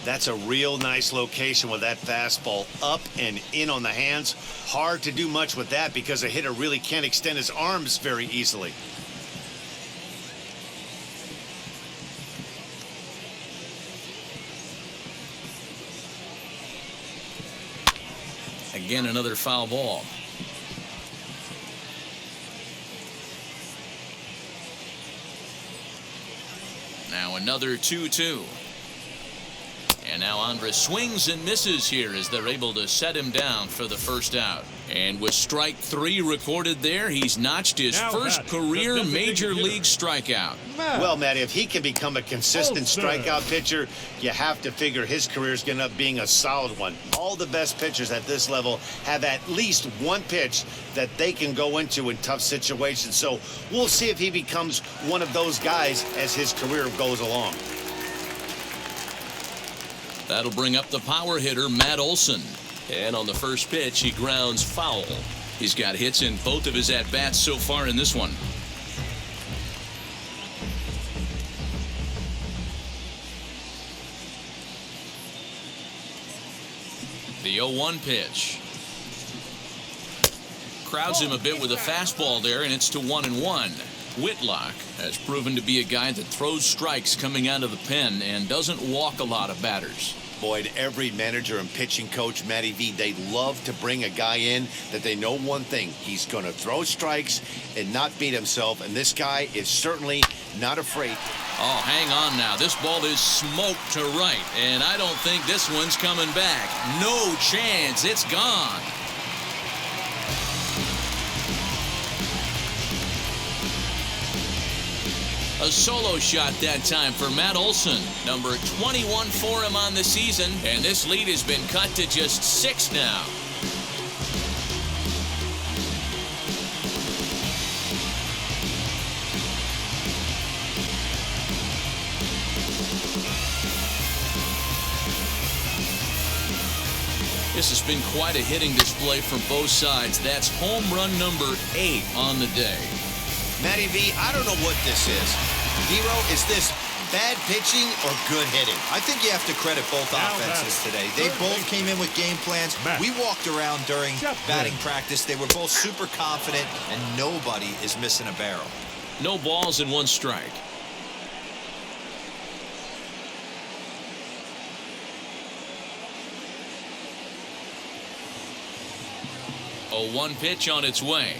That's a real nice location with that fastball up and in on the hands. Hard to do much with that because a hitter really can't extend his arms very easily. Again, another foul ball. Now another 2-2. And now Andres swings and misses here as they're able to set him down for the first out. And with strike 3 recorded there, he's notched his first career major league strikeout. Well, Matt, if he can become a consistent Olsen. strikeout pitcher, you have to figure his career is going to end up being a solid one. All the best pitchers at this level have at least one pitch that they can go into in tough situations. So we'll see if he becomes one of those guys as his career goes along. That'll bring up the power hitter, Matt Olson. And on the first pitch, he grounds foul. He's got hits in both of his at-bats so far in this one. The 0-1 pitch. Crowds him a bit with a fastball there, and it's to 1-1. Whitlock has proven to be a guy that throws strikes coming out of the pen and doesn't walk a lot of batters. Boyd, every manager and pitching coach, Matty V, they love to bring a guy in that they know one thing. He's going to throw strikes and not beat himself, and this guy is certainly not afraid. Oh, hang on now. This ball is smoked to right, and I don't think this one's coming back. No chance. It's gone. A solo shot that time for Matt Olson, number 21 for him on the season, and this lead has been cut to just 6 now. This has been quite a hitting display from both sides. That's home run number 8 on the day. Matty V, I don't know what this is. Hero, is this bad pitching or good hitting? I think you have to credit both offenses today. They both came in with game plans. We walked around during batting practice. They were both super confident, and nobody is missing a barrel. No balls and 1 strike. A 1 pitch on its way.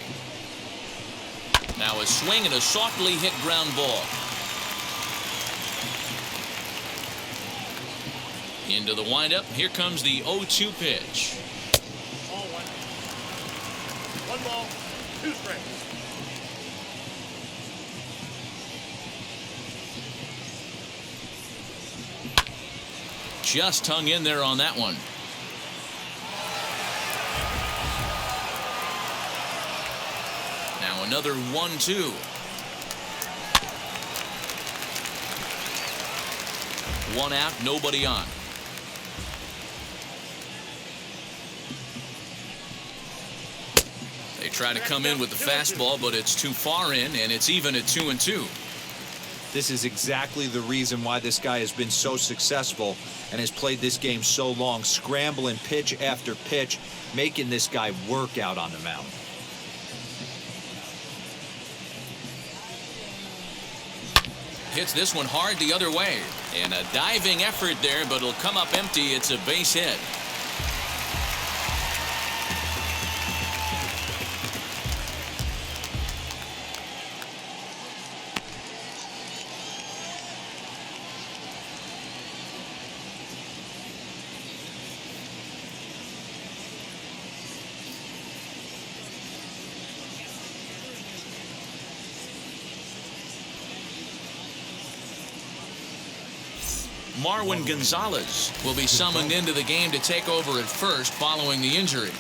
Now a swing and a softly hit ground ball. Into the windup. Here comes the 0-2 pitch. Ball 1. 1 ball, 2 strikes. Just hung in there on that one. Now another 1-2. 1 out, nobody on. They try to come in with the fastball, but it's too far in, and it's even at 2-2. This is exactly the reason why this guy has been so successful and has played this game so long, scrambling pitch after pitch, making this guy work out on the mound. Hits this one hard the other way. And a diving effort there, but it'll come up empty. It's a base hit. Marwin Gonzalez will be summoned into the game to take over at first following the injury.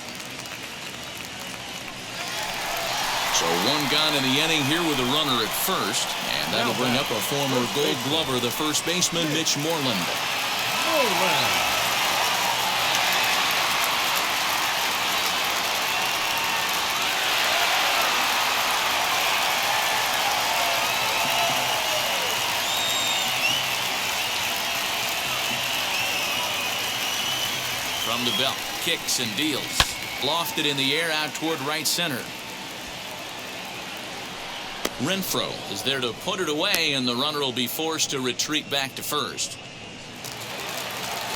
So one gone in the inning here with a runner at first, and that'll bring up a former Gold Glover, the first baseman, Mitch Moreland. From the belt, kicks and deals. Lofted in the air out toward right center. Renfroe is there to put it away, and the runner will be forced to retreat back to first.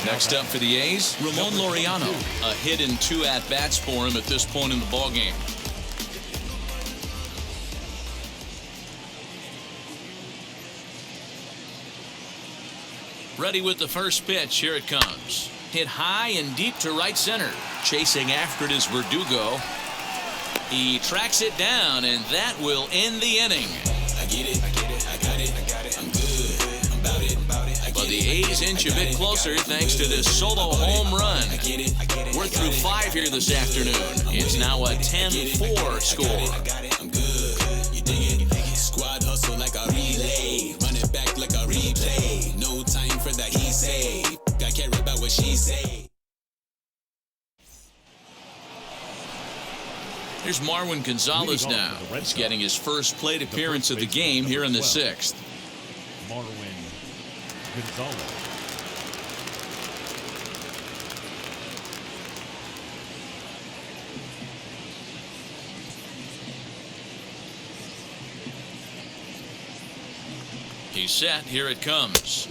Next up for the A's, Ramon Laureano. A hit and 2 at-bats for him at this point in the ballgame. Ready with the first pitch. Here it comes. Hit high and deep to right center. Chasing after it is Verdugo. He tracks it down, and that will end the inning. I get it, I get it, I got it, I got it, I'm good, I'm about it, But the A's inch a bit closer thanks to this solo home run. We're through 5 here this afternoon. It's now a 10-4 score. I'm good, you dig it? Squad hustle like a relay, run it back like a replay. No time for that he say, I care about what she say. Here's Marwin Gonzalez now. He's getting his first plate appearance of the game here in the 6th. Marwin Gonzalez. He's set. Here it comes.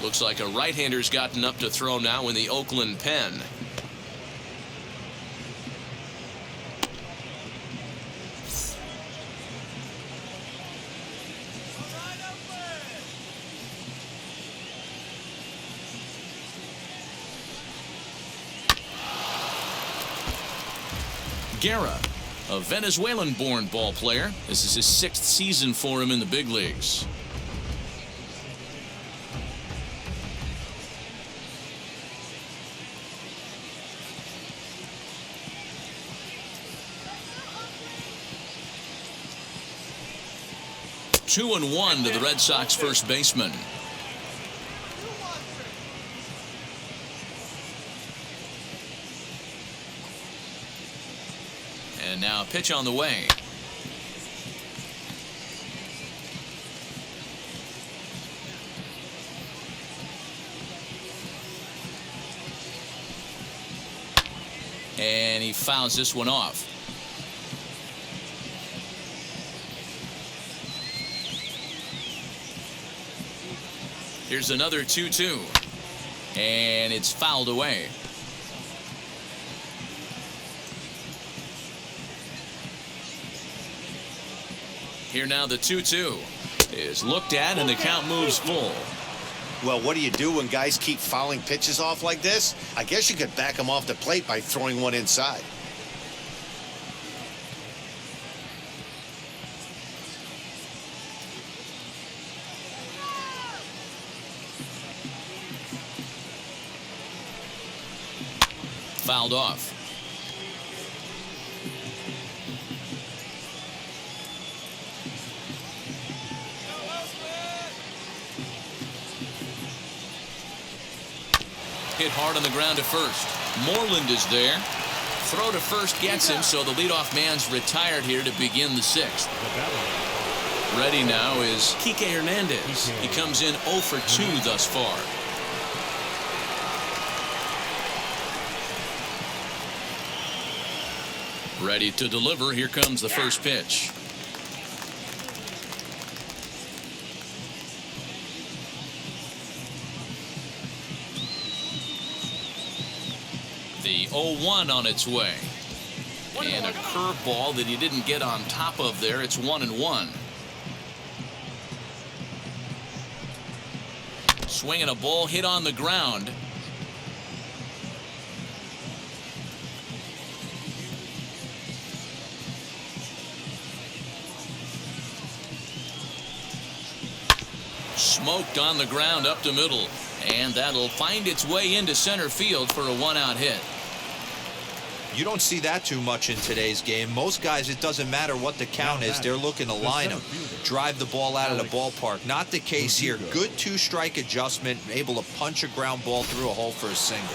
Looks like a right-hander's gotten up to throw now in the Oakland pen. Garrett, a Venezuelan-born ball player. This is his 6th season for him in the big leagues. Two and 1 to the Red Sox first baseman. And now a pitch on the way. And he fouls this one off. Here's another 2-2. And it's fouled away. Here now the 2-2 is looked at, and the count moves full. Well, what do you do when guys keep fouling pitches off like this? I guess you could back them off the plate by throwing one inside. Fouled off. Hit hard on the ground to first. Moreland is there. Throw to first gets him, so the leadoff man's retired here to begin the 6th. Ready now is Kike Hernandez. He comes in 0 for 2 thus far. Ready to deliver. Here comes the first pitch. The 0-1 on its way. And a curveball that he didn't get on top of there. It's 1-1. Swinging a ball hit on the ground. smoked on the ground up the middle. And that'll find its way into center field for a one-out hit. You don't see that too much in today's game. Most guys, it doesn't matter what the count is. They're looking to line them, drive the ball out of the ballpark. Not the case here. Good two-strike adjustment, able to punch a ground ball through a hole for a single.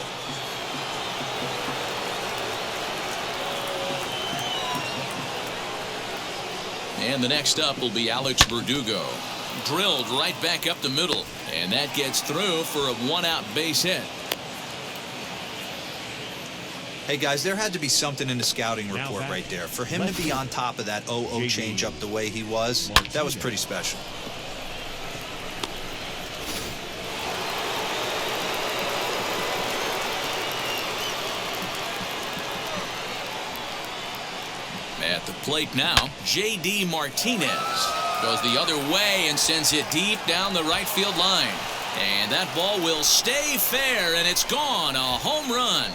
And the next up will be Alex Verdugo. Drilled right back up the middle. And that gets through for a one-out base hit. Hey, guys, there had to be something in the scouting report right there. For him to be on top of that 0-0 changeup the way he was, that was pretty special. At the plate now, J.D. Martinez goes the other way and sends it deep down the right field line. And that ball will stay fair, and it's gone. A home run.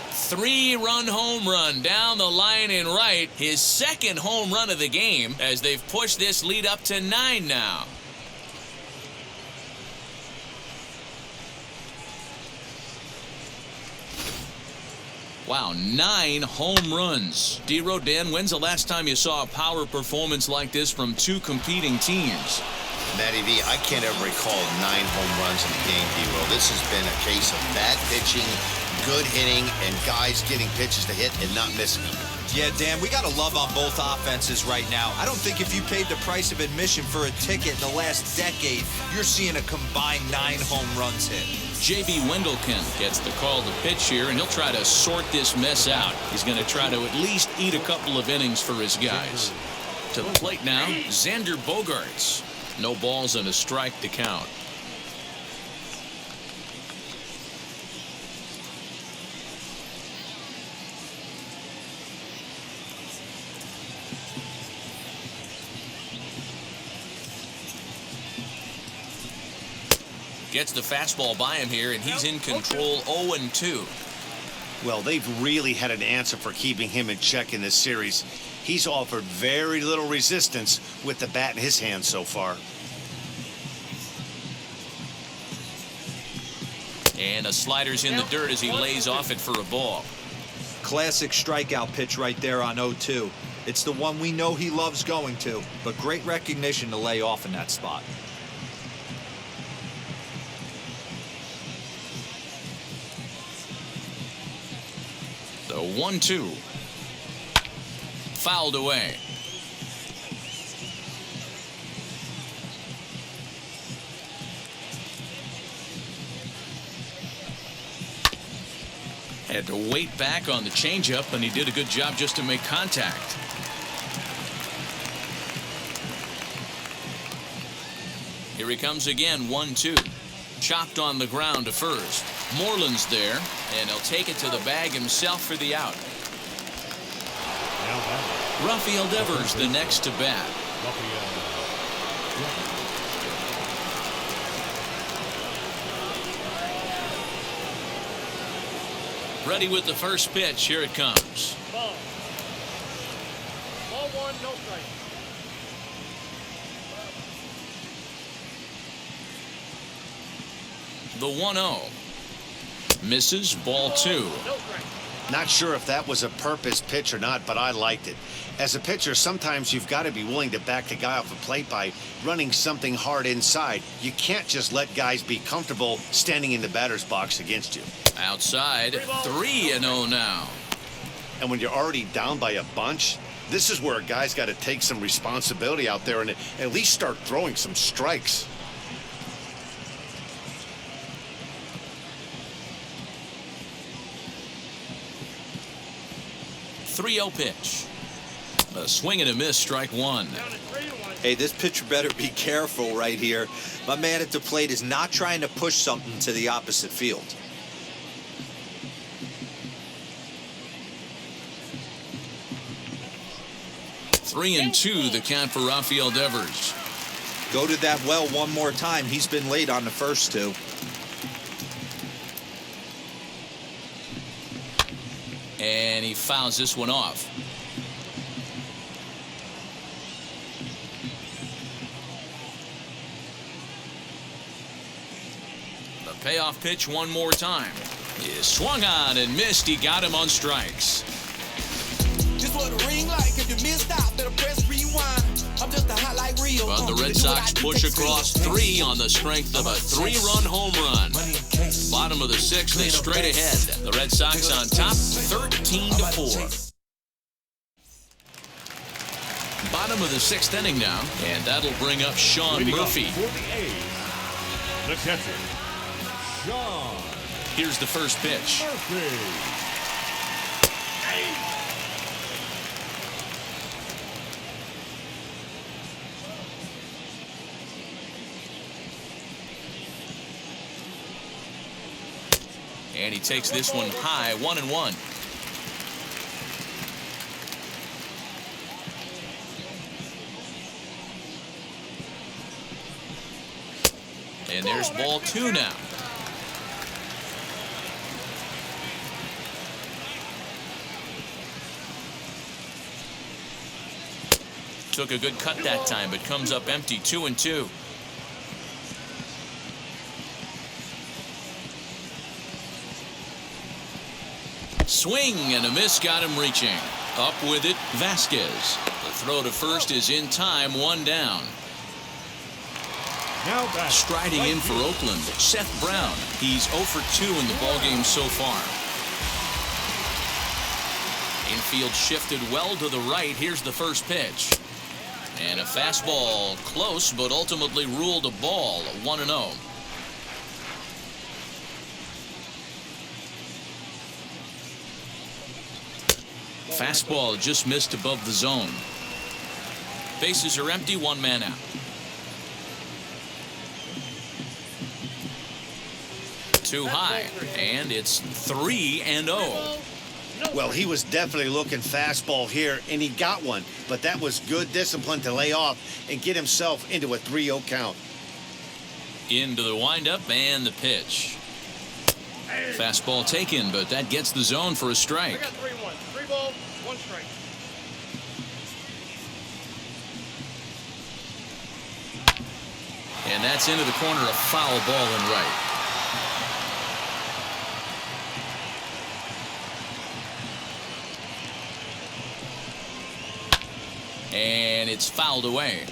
3-run home run down the line in right. His second home run of the game as they've pushed this lead up to 9 now. Wow, 9 home runs. D-Row, Dan, when's the last time you saw a power performance like this from two competing teams? Matty V, I can't ever recall 9 home runs in a game, D-Row. This has been a case of bad pitching, good hitting, and guys getting pitches to hit and not missing them. Yeah, Dan, we got to love on both offenses right now. I don't think if you paid the price of admission for a ticket in the last decade, you're seeing a combined 9 home runs hit. J.B. Wendelken gets the call to pitch here, and he'll try to sort this mess out. He's going to try to at least eat a couple of innings for his guys. To the plate now, Xander Bogaerts. No balls and a strike to count. Gets the fastball by him here, and he's in control 0-2. Well, they've really had an answer for keeping him in check in this series. He's offered very little resistance with the bat in his hand so far. And a slider's in the dirt as he lays off it for a ball. Classic strikeout pitch right there on 0-2. It's the one we know he loves going to, but great recognition to lay off in that spot. The 1-2. Fouled away. Had to wait back on the changeup, and he did a good job just to make contact. Here he comes again, 1-2. Chopped on the ground to first. Moreland's there, and he'll take it to the bag himself for the out. Rafael Devers the next to bat. Ready with the first pitch. Here it comes. Ball. Ball 1, no strike. The 1-0. Misses, ball 2. Not sure if that was a purpose pitch or not, but I liked it. As a pitcher, sometimes you've got to be willing to back the guy off the plate by running something hard inside. You can't just let guys be comfortable standing in the batter's box against you. Outside, 3-0 now. And when you're already down by a bunch, this is where a guy's got to take some responsibility out there and at least start throwing some strikes. .30 pitch. A swing and a miss, strike 1. Hey, this pitcher better be careful right here. My man at the plate is not trying to push something to the opposite field. Three and 2, the count for Rafael Devers. Go to that well one more time. He's been late on the first 2. And he fouls this one off. The payoff pitch one more time. He swung on and missed. He got him on strikes. Just what a ring like. If you missed out, better press rewind. I'm just a highlight reel. But the Red Sox push across 3 on the strength of a 3-run home run. Bottom of the 6th, they straight ahead. The Red Sox on top, 13-4. Bottom of the 6th inning now, and that'll bring up Sean Murphy. For the A's, the catcher, Sean. Here's the first pitch. Murphy. And he takes this one high, 1-1. And there's ball 2 now. Took a good cut that time, but comes up empty, 2-2. Swing and a miss, got him reaching. Up with it, Vasquez. The throw to first is in time, 1 down. Now back. Striding in for Oakland, Seth Brown. He's 0 for 2 in the ballgame so far. Infield shifted well to the right. Here's the first pitch. And a fastball close, but ultimately ruled a ball, 1-0. Fastball just missed above the zone. Bases are empty, 1 man out. Too high, and it's 3-0. Well, he was definitely looking fastball here, and he got one. But that was good discipline to lay off and get himself into a 3-0 count. Into the windup and the pitch. Fastball taken, but that gets the zone for a strike. We got 3-1. 3 balls, 1 strike. And that's into the corner, a foul ball and right. And it's fouled away.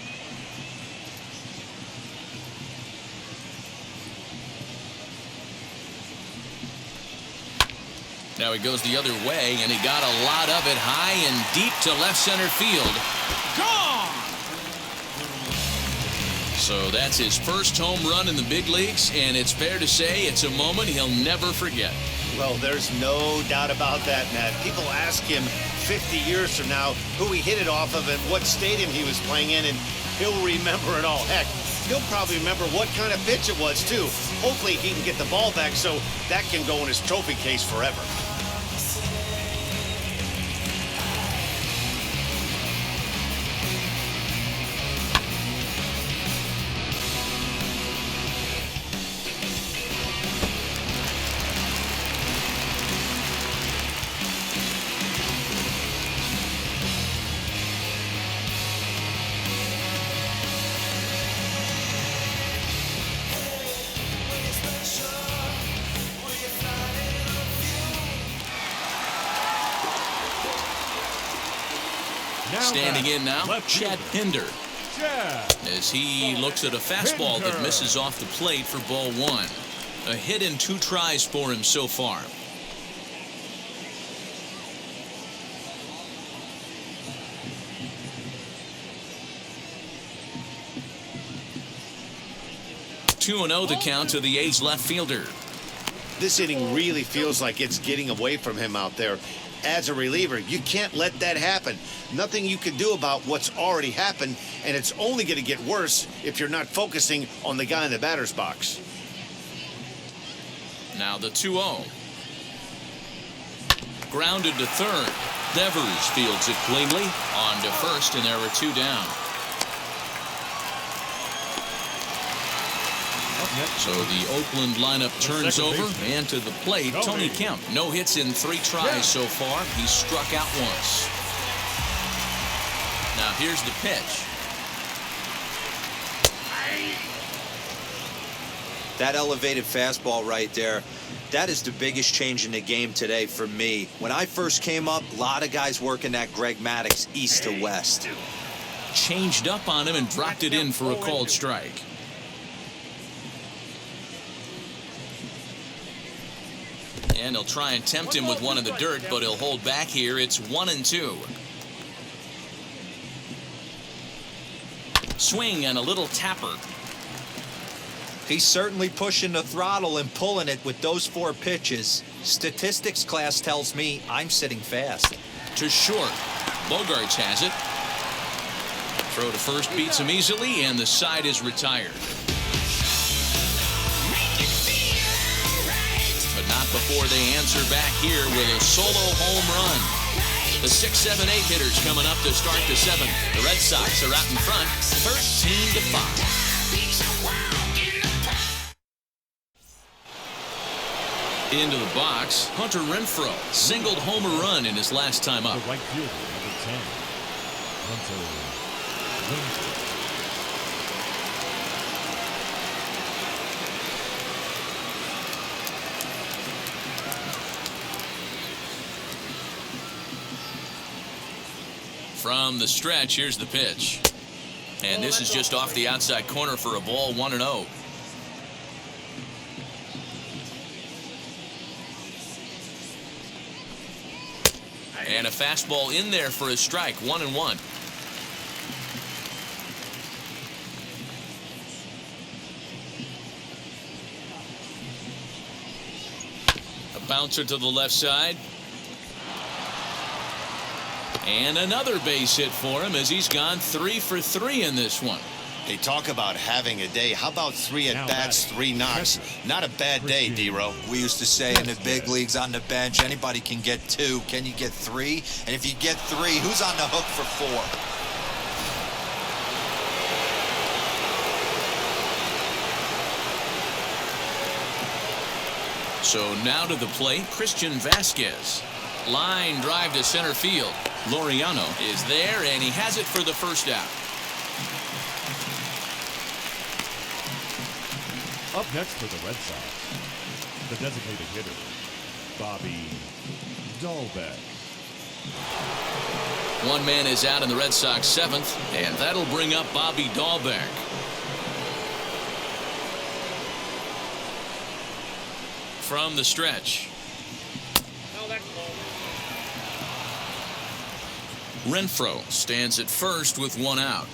Now he goes the other way, and he got a lot of it high and deep to left center field. Gone! So that's his first home run in the big leagues, and it's fair to say it's a moment he'll never forget. Well, there's no doubt about that, Matt. People ask him 50 years from now who he hit it off of and what stadium he was playing in, and he'll remember it all. Heck, he'll probably remember what kind of pitch it was, too. Hopefully he can get the ball back so that can go in his trophy case forever. Standing in now, Chad Pinder. Chad. As he looks at a fastball that misses off the plate for ball 1. A hit in 2 tries for him so far. Two 2-0 the count to the A's left fielder. This inning really feels like it's getting away from him out there. As a reliever, you can't let that happen. Nothing you can do about what's already happened, and it's only going to get worse if you're not focusing on the guy in the batter's box. Now the 2-0. Grounded to third. Devers fields it cleanly. On to first, and there are 2 down. So the Oakland lineup turns over, and to the plate, Tony Kemp. No hits in 3 tries so far. He's struck out once. Now here's the pitch. That elevated fastball right there, that is the biggest change in the game today for me. When I first came up, a lot of guys working that Greg Maddux east to west. Changed up on him and dropped it in for a called strike. And he'll try and tempt him with one in the dirt, but he'll hold back here. It's 1-2. Swing and a little tapper. He's certainly pushing the throttle and pulling it with those 4 pitches. Statistics class tells me I'm sitting fast. To short. Bogarts has it. Throw to first beats him easily, and the side is retired. But not before they answer back here with a solo home run. The 6, 7, 8 hitters coming up to start the 7th. The Red Sox are out in front, 13-5. Into the box, Hunter Renfroe singled homer run in his last time up. The right fielder, number 10, Hunter Renfroe. From the stretch, here's the pitch. And this is just off the outside corner for a ball, 1-0. And a fastball in there for a strike, 1-1. A bouncer to the left side. And another base hit for him as he's gone 3 for 3 in this one. They talk about having a day. How about 3 at-bats, 3 knocks? Not a bad day, D-Row. We used to say in the big leagues on the bench, anybody can get 2. Can you get 3? And if you get 3, who's on the hook for 4? So now to the plate, Christian Vasquez. Line drive to center field. Laureano is there, and he has it for the first out. Up next for the Red Sox, the designated hitter, Bobby Dahlbeck. One man is out in the Red Sox 7th, and that'll bring up Bobby Dahlbeck. From the stretch. Renfroe stands at first with 1 out.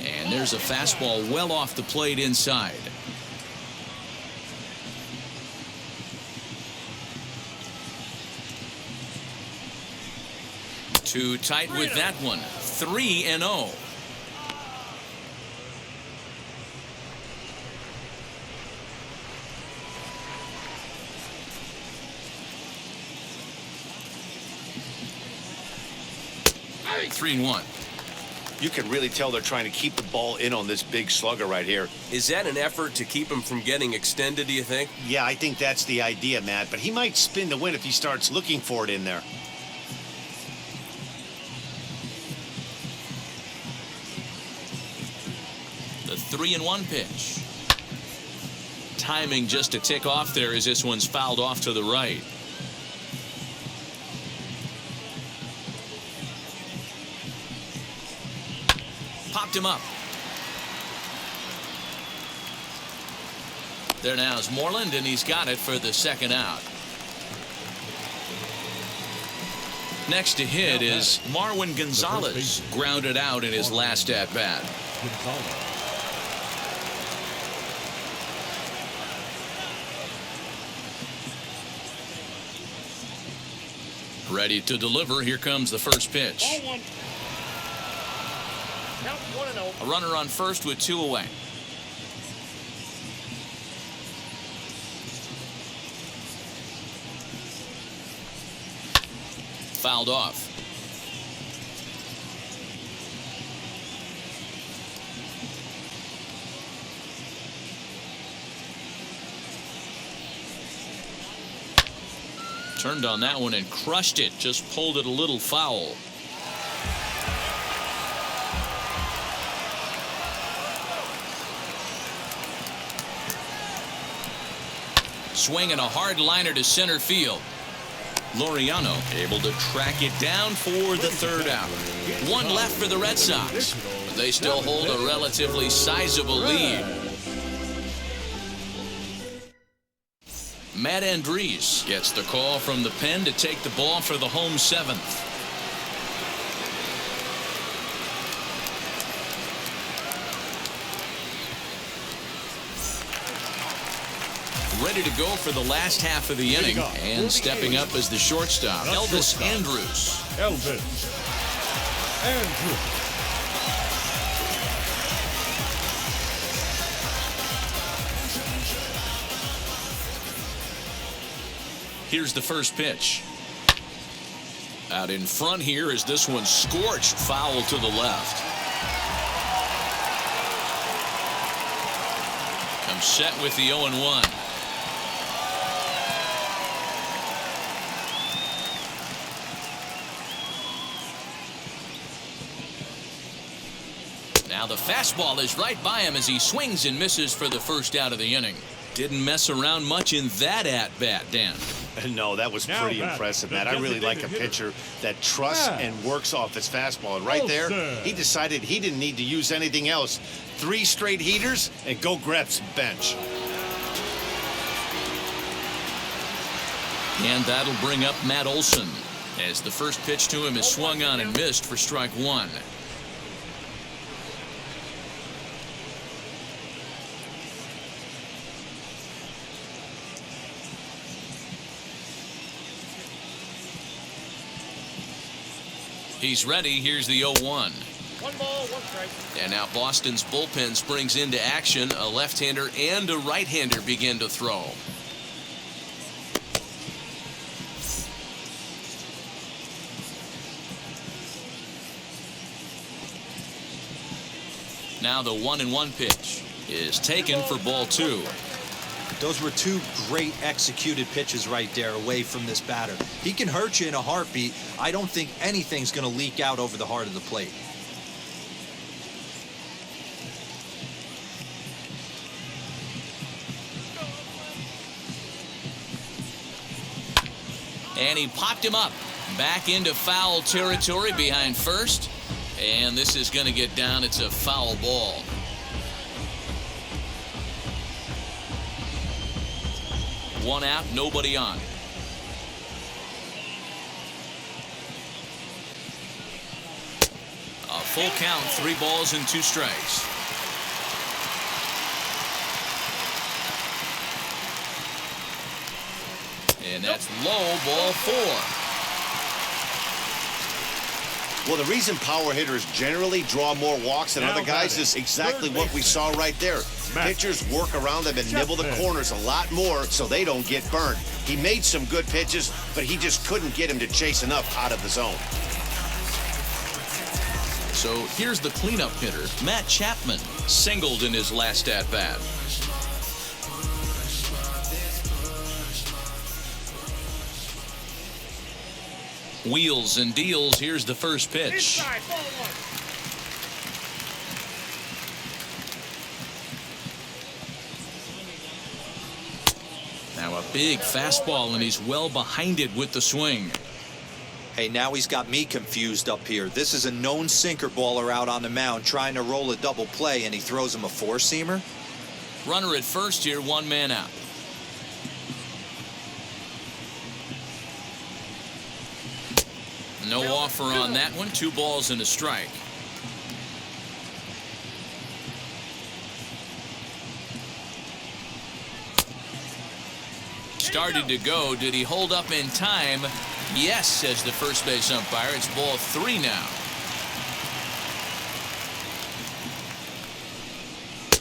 And there's a fastball well off the plate inside. Too tight with that one. 3-0. Hey. 3-1. You can really tell they're trying to keep the ball in on this big slugger right here. Is that an effort to keep him from getting extended, do you think? Yeah, I think that's the idea, Matt. But he might spin to win if he starts looking for it in there. The 3-1 pitch. Timing just a tick off there as this one's fouled off to the right. Popped him up. There now is Moreland, and he's got it for the second out. Next to hit is Marwin Gonzalez, grounded out in his last at-bat. Ready to deliver. Here comes the first pitch. A runner on first with 2 away. Fouled off. Turned on that one and crushed it. Just pulled it a little foul. Swinging a hard liner to center field. Laureano able to track it down for the third out. One left for the Red Sox, but they still hold a relatively sizable lead. Matt Andriese gets the call from the pen to take the ball for the home seventh. Ready to go for the last half of the inning, and stepping up as the shortstop, Elvis Andrus. Elvis Andrus. Here's the first pitch. Out in front here is this one scorched foul to the left. Comes set with the 0-1. Now the fastball is right by him as he swings and misses for the first out of the inning. Didn't mess around much in that at-bat, Dan. No, that was pretty impressive, Matt. I really like a pitcher that trusts and works off his fastball. And right there, he decided he didn't need to use anything else. 3 straight heaters and go grab some bench. And that'll bring up Matt Olson as the first pitch to him is swung on and missed for strike 1. He's ready. Here's the 0-1. 1 ball, 1 strike. And now Boston's bullpen springs into action. A left-hander and a right-hander begin to throw. Now the 1-1 pitch is taken for ball 2. Those were 2 great executed pitches right there away from this batter. He can hurt you in a heartbeat. I don't think anything's going to leak out over the heart of the plate. And he popped him up back into foul territory behind first. And this is going to get down. It's a foul ball. One out, nobody on. A full count, 3 balls and 2 strikes. And that's low, ball 4. Well, the reason power hitters generally draw more walks than other guys is exactly what we saw right there. Pitchers work around them and nibble the corners a lot more so they don't get burned. He made some good pitches, but he just couldn't get him to chase enough out of the zone. So here's the cleanup hitter, Matt Chapman, singled in his last at-bat. Wheels and deals. Here's the first pitch. Inside, ball 1. Now a big fastball, and he's well behind it with the swing. Hey, now he's got me confused up here. This is a known sinker baller out on the mound trying to roll a double play, and he throws him a 4-seamer. Runner at first here, 1 man out. No offer on that one. 2 balls and a strike. Started to go. Did he hold up in time? Yes, says the first base umpire. It's ball 3 now.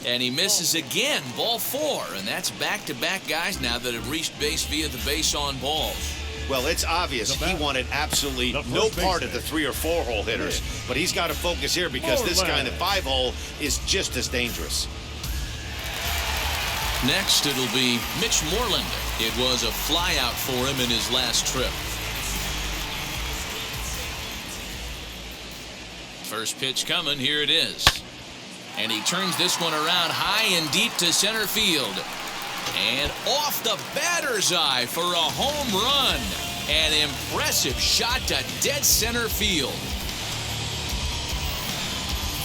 And he misses again. Ball 4. And that's back-to-back guys now that have reached base via the base on balls. Well, it's obvious he wanted absolutely no part of the 3 or 4 hole hitters, but he's got to focus here because this kind of 5 hole is just as dangerous. Next, it'll be Mitch Moreland. It was a fly out for him in his last trip. First pitch coming. Here it is. And he turns this one around high and deep to center field. And off the batter's eye for a home run. An impressive shot to dead center field.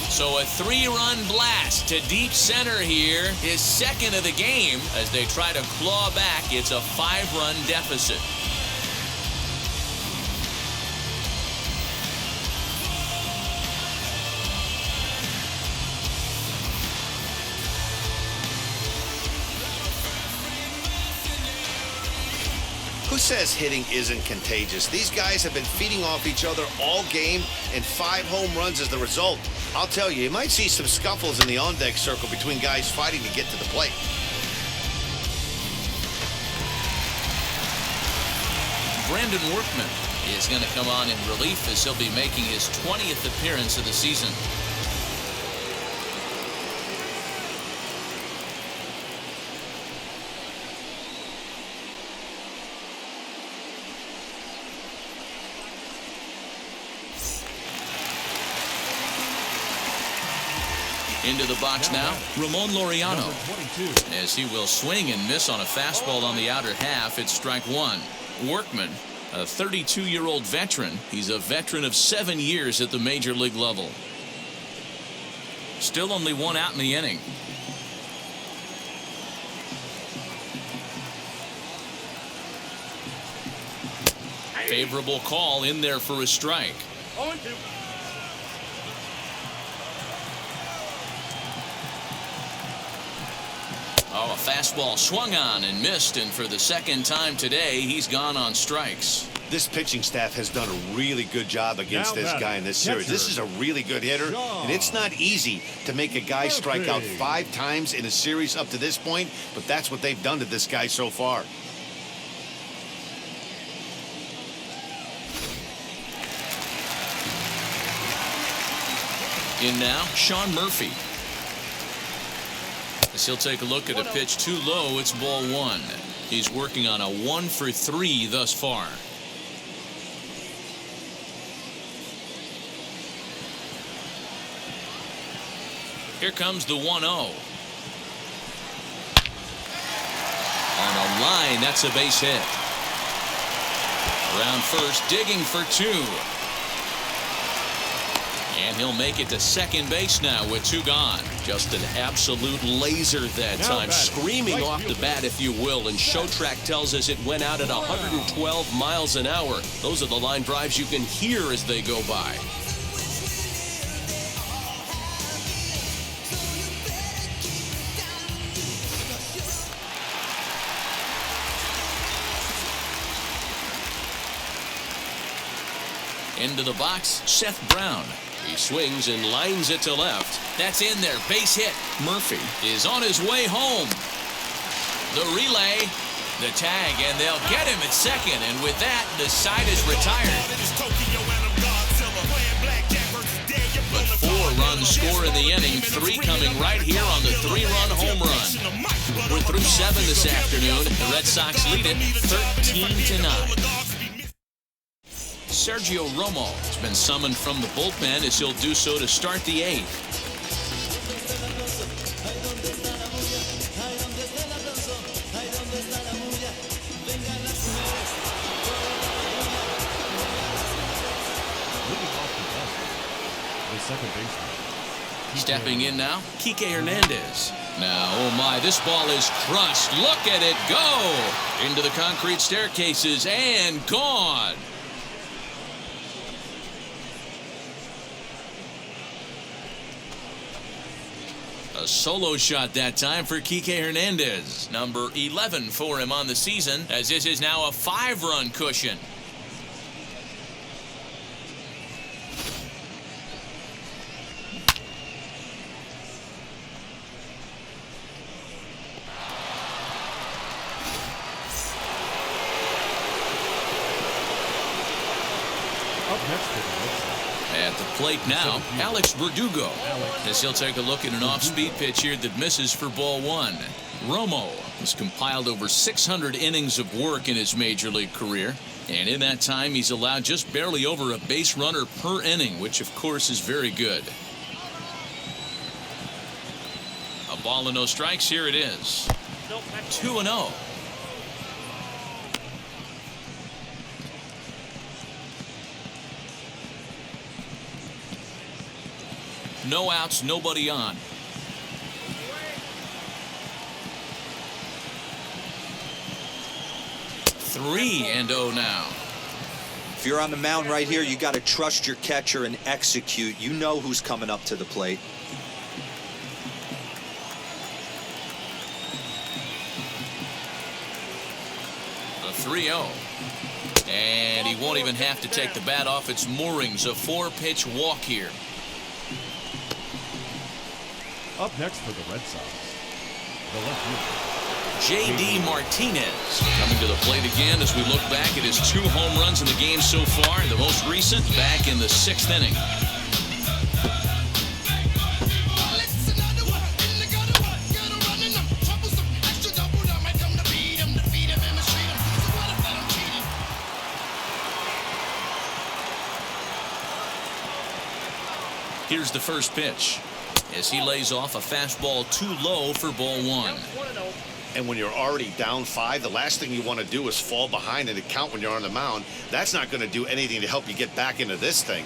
So a 3-run blast to deep center here, his second of the game. As they try to claw back, it's a 5-run deficit. Who says hitting isn't contagious? These guys have been feeding off each other all game, and 5 home runs as the result. I'll tell you, you might see some scuffles in the on-deck circle between guys fighting to get to the plate. Brandon Workman is going to come on in relief as he'll be making his 20th appearance of the season. Into the box now, Ramon Laureano, as he will swing and miss on a fastball on the outer half. It's strike 1. Workman, a 32-year-old veteran. He's a veteran of 7 years at the major league level. Still only 1 out in the inning. Favorable call in there for a strike. 0-2. Oh, a fastball swung on and missed, and for the second time today, he's gone on strikes. This pitching staff has done a really good job against this guy in this series. This is a really good hitter, and it's not easy to make a guy strike out 5 times in a series up to this point, but that's what they've done to this guy so far. In now, Sean Murphy. As he'll take a look at a pitch too low, it's ball 1. He's working on a 1-for-3 thus far. Here comes the 1-0. On a line, that's a base hit. Around first, digging for 2. And he'll make it to second base now with 2 gone. Just an absolute laser that time, screaming off the bat, if you will. And ShowTrack tells us it went out at 112 miles an hour. Those are the line drives you can hear as they go by. Into the box, Seth Brown. He swings and lines it to left. That's in there, base hit. Murphy is on his way home. The relay, the tag, and they'll get him at second. And with that, the side is retired. But 4 runs score in the inning, 3 coming right here on the 3-run home run. We're through 7 this afternoon. The Red Sox lead it 13-9. Sergio Romo has been summoned from the bullpen as he'll do so to start the 8th. Stepping in now, Kike Hernandez. Now, oh my, this ball is crushed. Look at it go! Into the concrete staircases and gone. A solo shot that time for Kike Hernandez. Number 11 for him on the season, as this is now a 5-run cushion. At the plate now, Alex Verdugo, as he'll take a look at an off-speed pitch here that misses for ball 1. Romo has compiled over 600 innings of work in his major league career, and in that time he's allowed just barely over a base runner per inning, which of course is very good. A ball and no strikes, here it is. 2-0. No outs, nobody on. 3-0 now. If you're on the mound right here, you got to trust your catcher and execute. You know who's coming up to the plate. A 3-0. And he won't even have to take the bat off its moorings. A 4-pitch walk here. Up next for the Red Sox, the left fielder, J.D. Martinez coming to the plate again as we look back at his 2 home runs in the game so far. The most recent back in the 6th inning. Here's the first pitch as he lays off a fastball too low for ball 1. And when you're already down 5, the last thing you want to do is fall behind in the count when you're on the mound. That's not going to do anything to help you get back into this thing.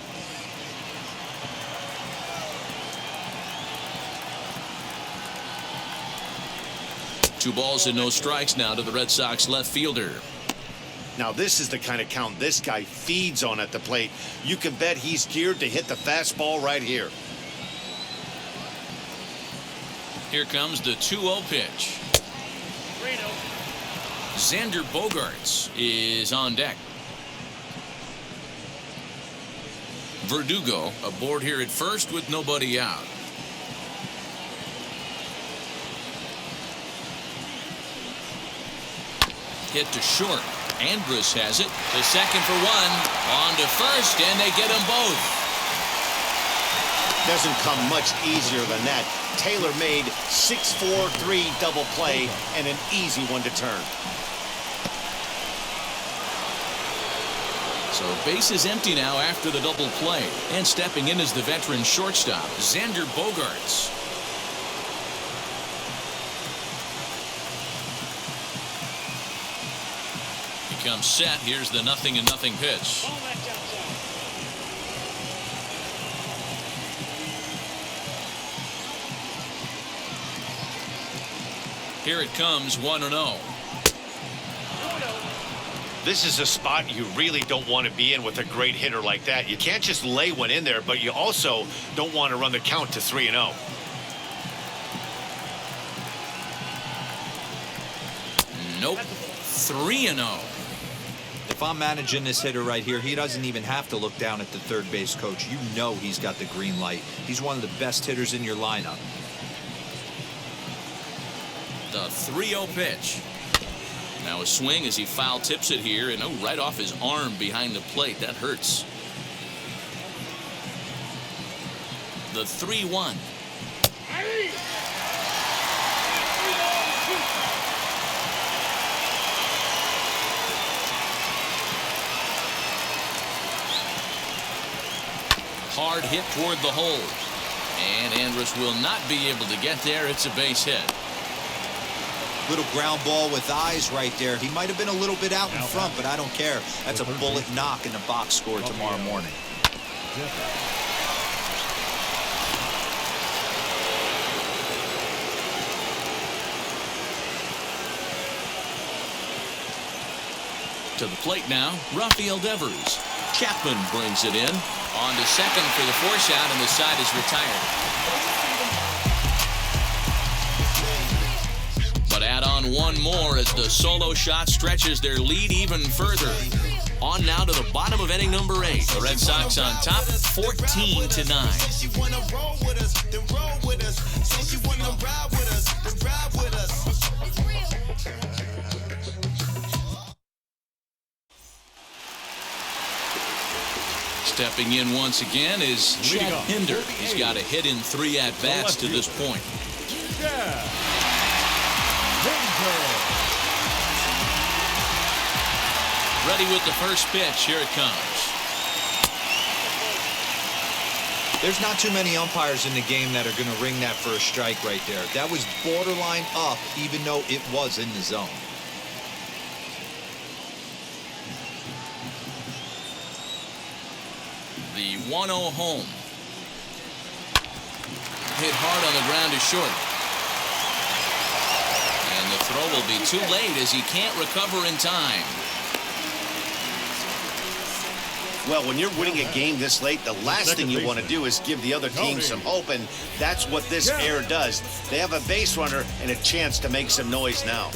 Two balls and no strikes now to the Red Sox left fielder. Now this is the kind of count this guy feeds on at the plate. You can bet he's geared to hit the fastball right here. Here comes the 2-0 pitch. Xander Bogaerts is on deck. Verdugo aboard here at first with nobody out. Hit to short. Andrus has it. The second for 1. On to first, and they get them both. Doesn't come much easier than that. Taylor made 6-4-3 double play and an easy one to turn. So base is empty now after the double play. And stepping in is the veteran shortstop, Xander Bogaerts. He comes set. Here's the 0-0 pitch. Here it comes, 1-0. This is a spot you really don't want to be in with a great hitter like that. You can't just lay one in there, but you also don't want to run the count to 3-0. Nope. 3-0. If I'm managing this hitter right here, he doesn't even have to look down at the third base coach. You know he's got the green light. He's one of the best hitters in your lineup. The 3-0 pitch. Now a swing as he foul tips it here, and right off his arm behind the plate. That hurts. The 3-1. Hard hit toward the hole. And Andrus will not be able to get there. It's a base hit. Little ground ball with eyes right there. He might have been a little bit out in front, but I don't care. That's a bullet knock in the box score tomorrow morning. To the plate now, Rafael Devers. Chapman brings it in. On to second for the force out, and the side is retired. But add on one more as the solo shot stretches their lead even further. On now to the bottom of inning number 8. The Red Sox on top, 14-9. Stepping in once again is Chad Pinder. He's got a hit in 3 at-bats to this point. Ready with the first pitch. Here it comes. There's not too many umpires in the game that are going to ring that for a strike right there. That was borderline up, even though it was in the zone. The 1-0 home. Hit hard on the ground to short. And the throw will be too late as he can't recover in time. Well, when you're winning a game this late, the last thing you want to do is give the other team some hope, and that's what this error does. They have a base runner and a chance to make some noise now.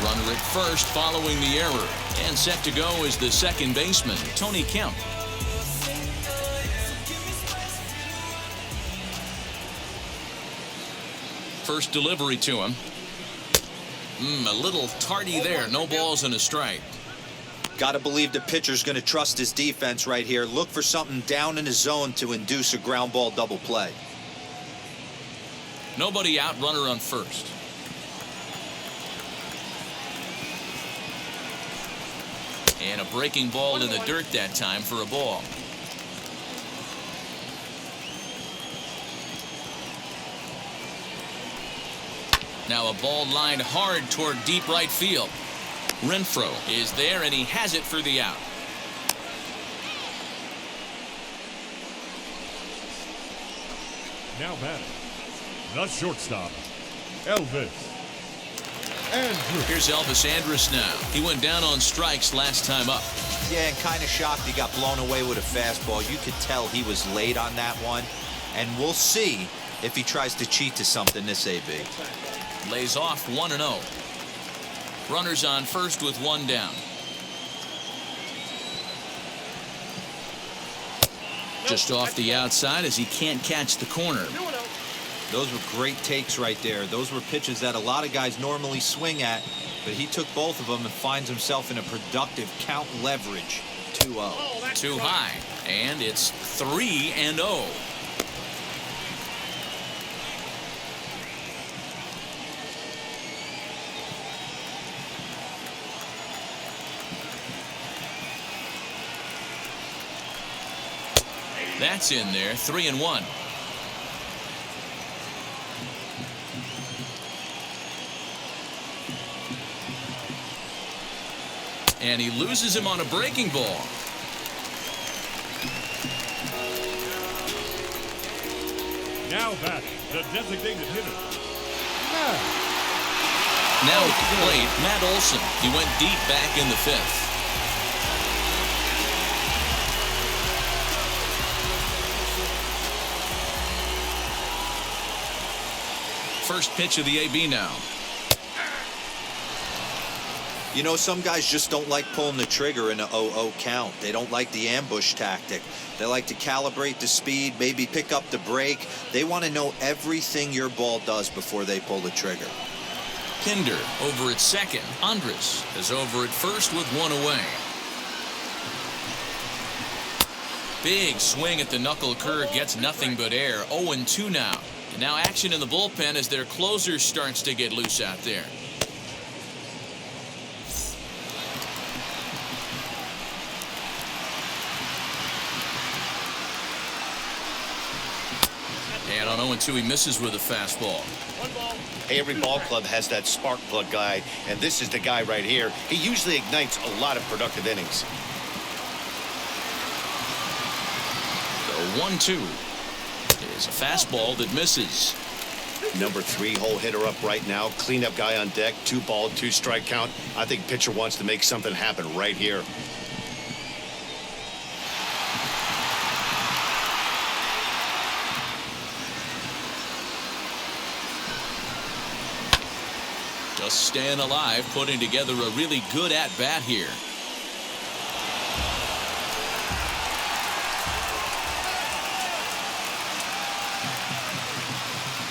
Runner at first following the error. And set to go is the second baseman, Tony Kemp. First delivery to him. A little tardy there. No balls and a strike. Got to believe the pitcher's going to trust his defense right here. Look for something down in the zone to induce a ground ball double play. Nobody out, runner on first. And a breaking ball in the dirt that time for a ball. Now a ball lined hard toward deep right field. Renfroe is there, and he has it for the out. Now batting, the shortstop, Elvis Andrus. Here's Elvis Andrus now. He went down on strikes last time up. Yeah, and kind of shocked he got blown away with a fastball. You could tell he was late on that one. And we'll see if he tries to cheat to something this AB. Lays off 1-0. Runners on first with one down. Just off the outside as he can't catch the corner. Those were great takes right there. Those were pitches that a lot of guys normally swing at, but he took both of them and finds himself in a productive count leverage. 2-0. Too high, and it's 3-0. That's in there, 3-1. And he loses him on a breaking ball. Now back, the designated hitter, Now at the plate, Matt Olson. He went deep back in the fifth. First pitch of the AB now. You know, some guys just don't like pulling the trigger in a 0-0 count. They don't like the ambush tactic. They like to calibrate the speed, maybe pick up the brake. They want to know everything your ball does before they pull the trigger. Pinder over at second. Andrus is over at first with one away. Big swing at the knuckle curve, gets nothing but air. 0-2 now. And now action in the bullpen as their closer starts to get loose out there. And on 0-2 he misses with a fastball. Hey, every ball club has that spark plug guy, and this is the guy right here. He usually ignites a lot of productive innings. The 1-2 is a fastball that misses. Number 3 hole hitter up right now. Cleanup guy on deck. 2 ball, 2 strike count. I think pitcher wants to make something happen right here. Just staying alive, putting together a really good at-bat here.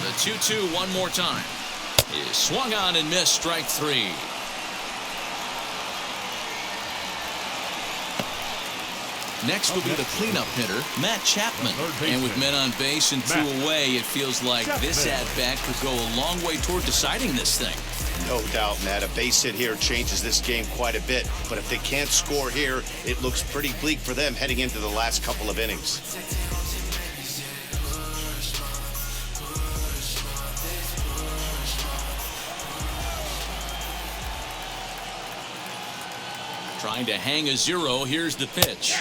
The 2-2 one more time. Is swung on and missed, strike 3. Next will be the cleanup hitter, Matt Chapman. And with men on base and 2 away, it feels like this at-bat could go a long way toward deciding this thing. No doubt, Matt. A base hit here changes this game quite a bit. But if they can't score here, it looks pretty bleak for them heading into the last couple of innings. Trying to hang a 0. Here's the pitch.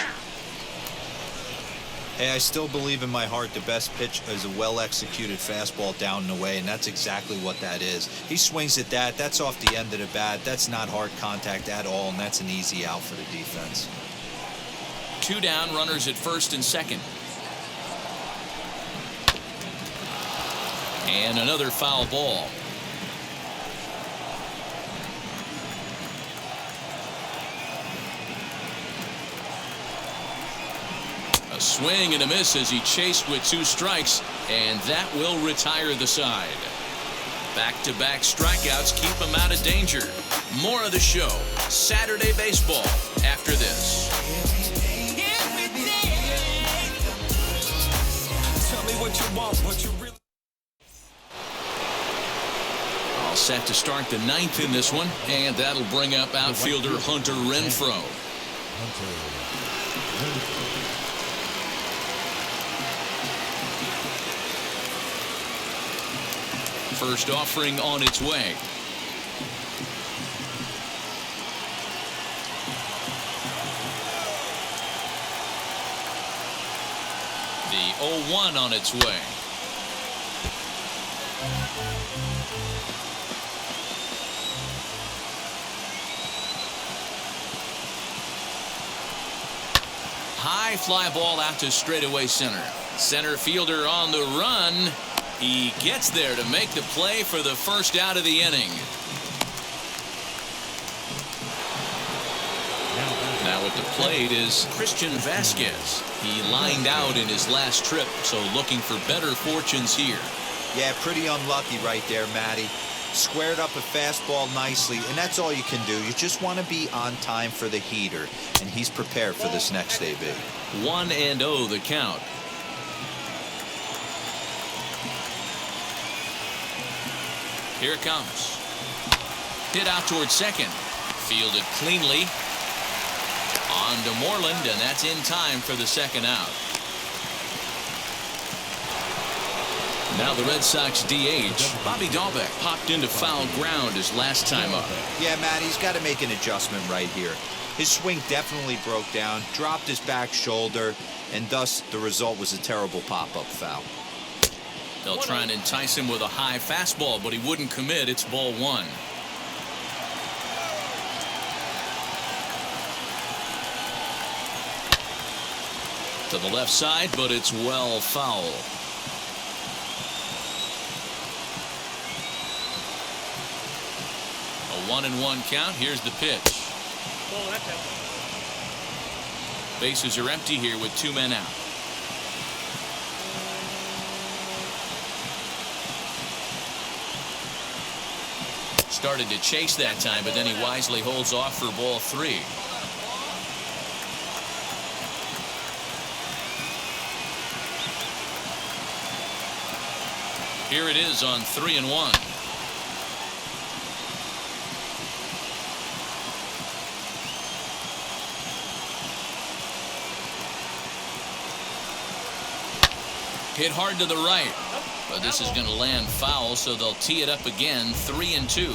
Hey, I still believe in my heart the best pitch is a well-executed fastball down and away, and that's exactly what that is. He swings at that. That's off the end of the bat. That's not hard contact at all, and that's an easy out for the defense. 2 down, runners at first and second. And another foul ball. A swing and a miss as he chased with 2 strikes, and that will retire the side. Back-to-back strikeouts keep him out of danger. More of the show, Saturday Baseball, after this. Tell me what you want, what you really. All set to start the 9th in this one, and that'll bring up outfielder Hunter Renfroe. First offering on its way. The 0-1 on its way. High fly ball out to straightaway center. Center fielder on the run. He gets there to make the play for the first out of the inning. Now at the plate is Christian Vasquez. He lined out in his last trip, so looking for better fortunes here. Yeah, pretty unlucky right there, Matty. Squared up a fastball nicely, and that's all you can do. You just want to be on time for the heater, and he's prepared for this next AB. 1-0 the count. Here it comes. Hit out towards second. Fielded cleanly. On to Moreland, and that's in time for the second out. Now the Red Sox DH, Bobby Dahlbeck, popped into foul ground his last time up. Yeah, Matt, he's got to make an adjustment right here. His swing definitely broke down, dropped his back shoulder, and thus the result was a terrible pop-up foul. They'll try and entice him with a high fastball, but he wouldn't commit. It's ball 1. To the left side, but it's well foul. A 1-1 count. Here's the pitch. Bases are empty here with 2 men out. Started to chase that time, but then he wisely holds off for ball 3. Here it is on 3-1. Hit hard to the right. But this is going to land foul, so they'll tee it up again, 3-2.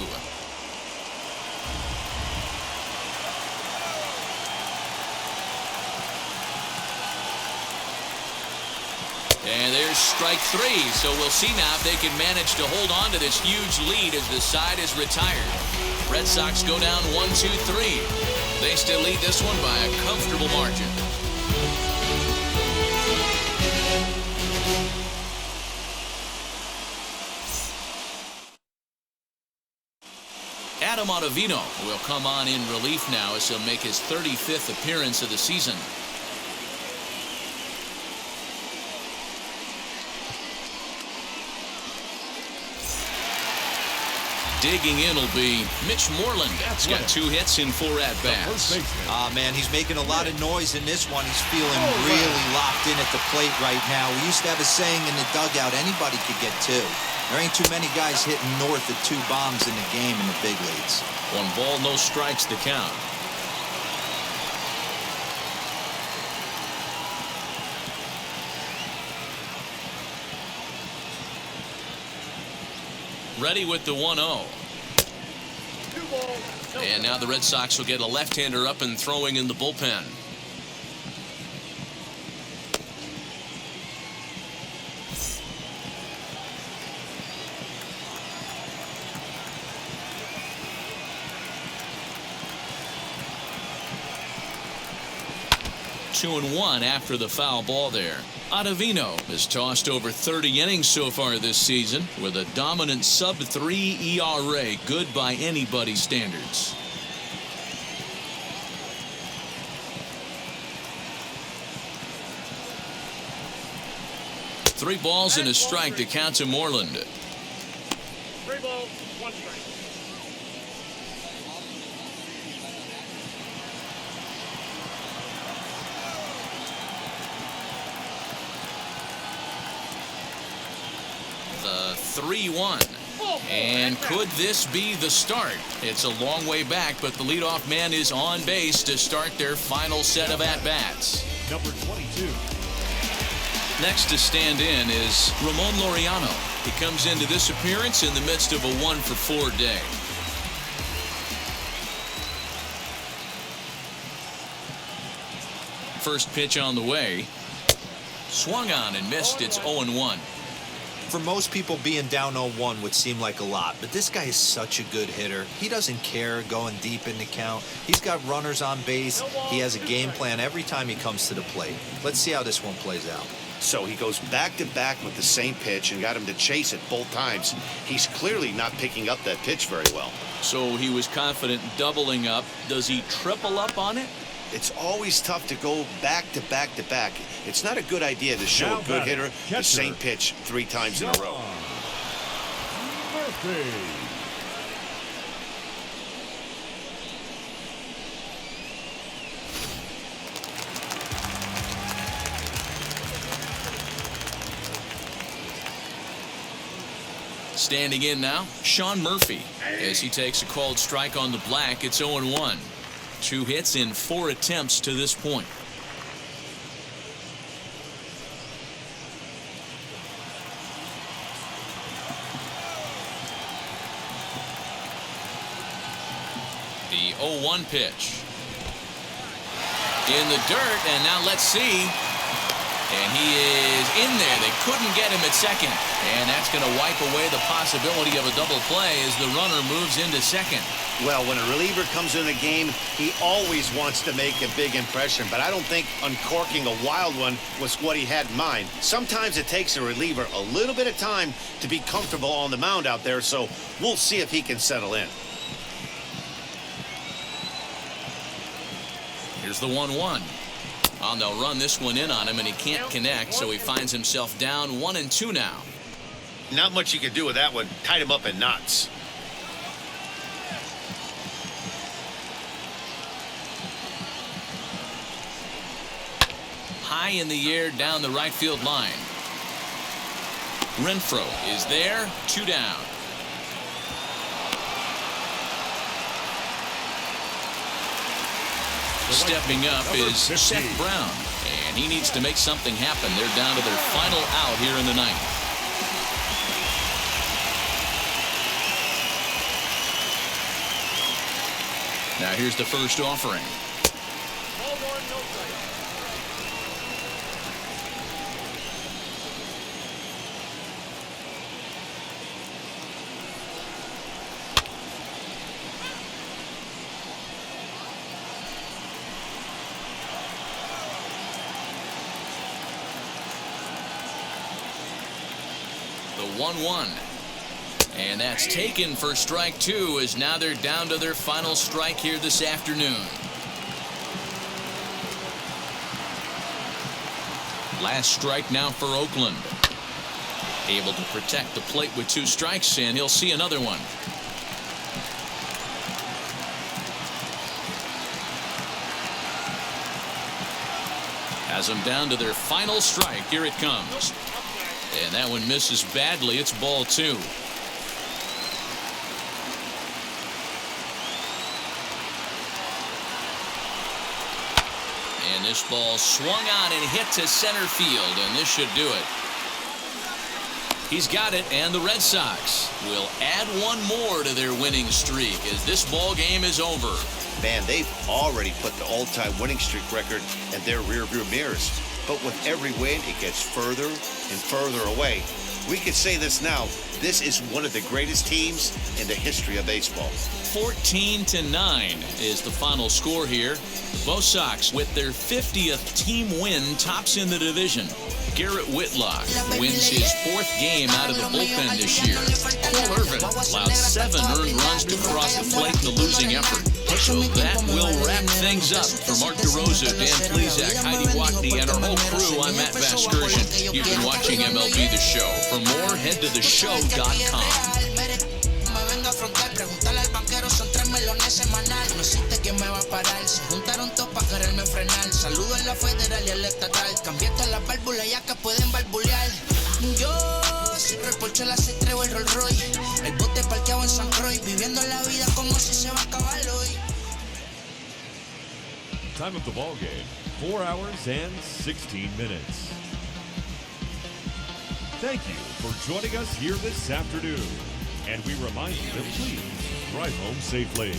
And there's strike 3, so we'll see now if they can manage to hold on to this huge lead as the side is retired. Red Sox go down 1-2-3. They still lead this one by a comfortable margin. Adam Ottavino will come on in relief now as he'll make his 35th appearance of the season. digging in will be Mitch Moreland. He's got 2 hits in 4 at-bats. Man, he's making a lot of noise in this one. He's feeling really locked in at the plate right now. We used to have a saying in the dugout, anybody could get 2. There ain't too many guys hitting north of 2 bombs in the game in the big leagues. 1 ball, no strikes to count. Ready with the 1-0. And now the Red Sox will get a left-hander up and throwing in the bullpen. Two and 1 after the foul ball there. Ottavino has tossed over 30 innings so far this season with a dominant sub-3 ERA, good by anybody's standards. Three balls and a strike to count to Moreland. 3 balls, 1 strike. The 3-1. And could this be the start? It's a long way back, but the leadoff man is on base to start their final set of at-bats. Number 22. Next to stand in is Ramon Laureano. He comes into this appearance in the midst of a 1-for-4 day. First pitch on the way. Swung on and missed. It's 0-1. For most people, being down 0-1 would seem like a lot, but this guy is such a good hitter. He doesn't care going deep in the count. He's got runners on base. He has a game plan every time he comes to the plate. Let's see how this one plays out. So he goes back-to-back with the same pitch and got him to chase it both times. He's clearly not picking up that pitch very well. So he was confident doubling up. Does he triple up on it? It's always tough to go back-to-back-to-back. It's not a good idea to show a good hitter the same pitch 3 times in a row. Standing in now, Sean Murphy, as he takes a called strike on the black. It's 0-1. 2 hits in 4 attempts to this point. The 0-1 pitch. In the dirt, and now let's see. And he is in there. They couldn't get him at second. And that's going to wipe away the possibility of a double play as the runner moves into second. Well, when a reliever comes in the game, he always wants to make a big impression, but I don't think uncorking a wild one was what he had in mind. Sometimes it takes a reliever a little bit of time to be comfortable on the mound out there, so we'll see if he can settle in. Here's the 1-1. Oh, they'll run this one in on him, and he can't connect, so he finds himself down 1-2 now. Not much you can do with that one. Tied him up in knots. High in the air down the right field line. Renfroe is there, 2 down. Stepping up is Seth Brown, and he needs to make something happen. They're down to their final out here in the ninth. Now here's the first offering. Ball 1, no strike. The 1-1. And that's taken for strike 2, as now they're down to their final strike here this afternoon. Last strike now for Oakland. Able to protect the plate with 2 strikes, and he'll see another one. Has them down to their final strike. Here it comes. And that one misses badly. It's ball 2. And this ball swung on and hit to center field, and this should do it. He's got it, and the Red Sox will add one more to their winning streak as this ball game is over. Man, they've already put the all-time winning streak record in their rearview mirrors. But with every win, it gets further and further away. We could say this now. This is one of the greatest teams in the history of baseball. 14-9 is the final score here. Both Sox, with their 50th team win, tops in the division. Garrett Whitlock wins his 4th game out of the bullpen this year. Irvin allowed 7 earned runs to cross the plate in the losing effort. So that will wrap things up. For Mark DeRosa, Dan Plesac, Heidi Watney, and our whole crew, I'm Matt Vasgersian. You've been watching MLB The Show. For more, head to theshow.com. Son 3 melones semanal. No existe quien me va a parar. Se juntaron todos para quererme frenar. Saludo en la federal y el estatal. Cambié todas las válvulas ya que pueden barbulear. Yo siempre el Porsche, la C3 o el Rolls Royce. El bote parqueado en San Croix. Viviendo la vida como si se va a acabar hoy. Time of the ball game, 4 hours and 16 minutes. Thank you for joining us here this afternoon. And we remind you to please drive home safely.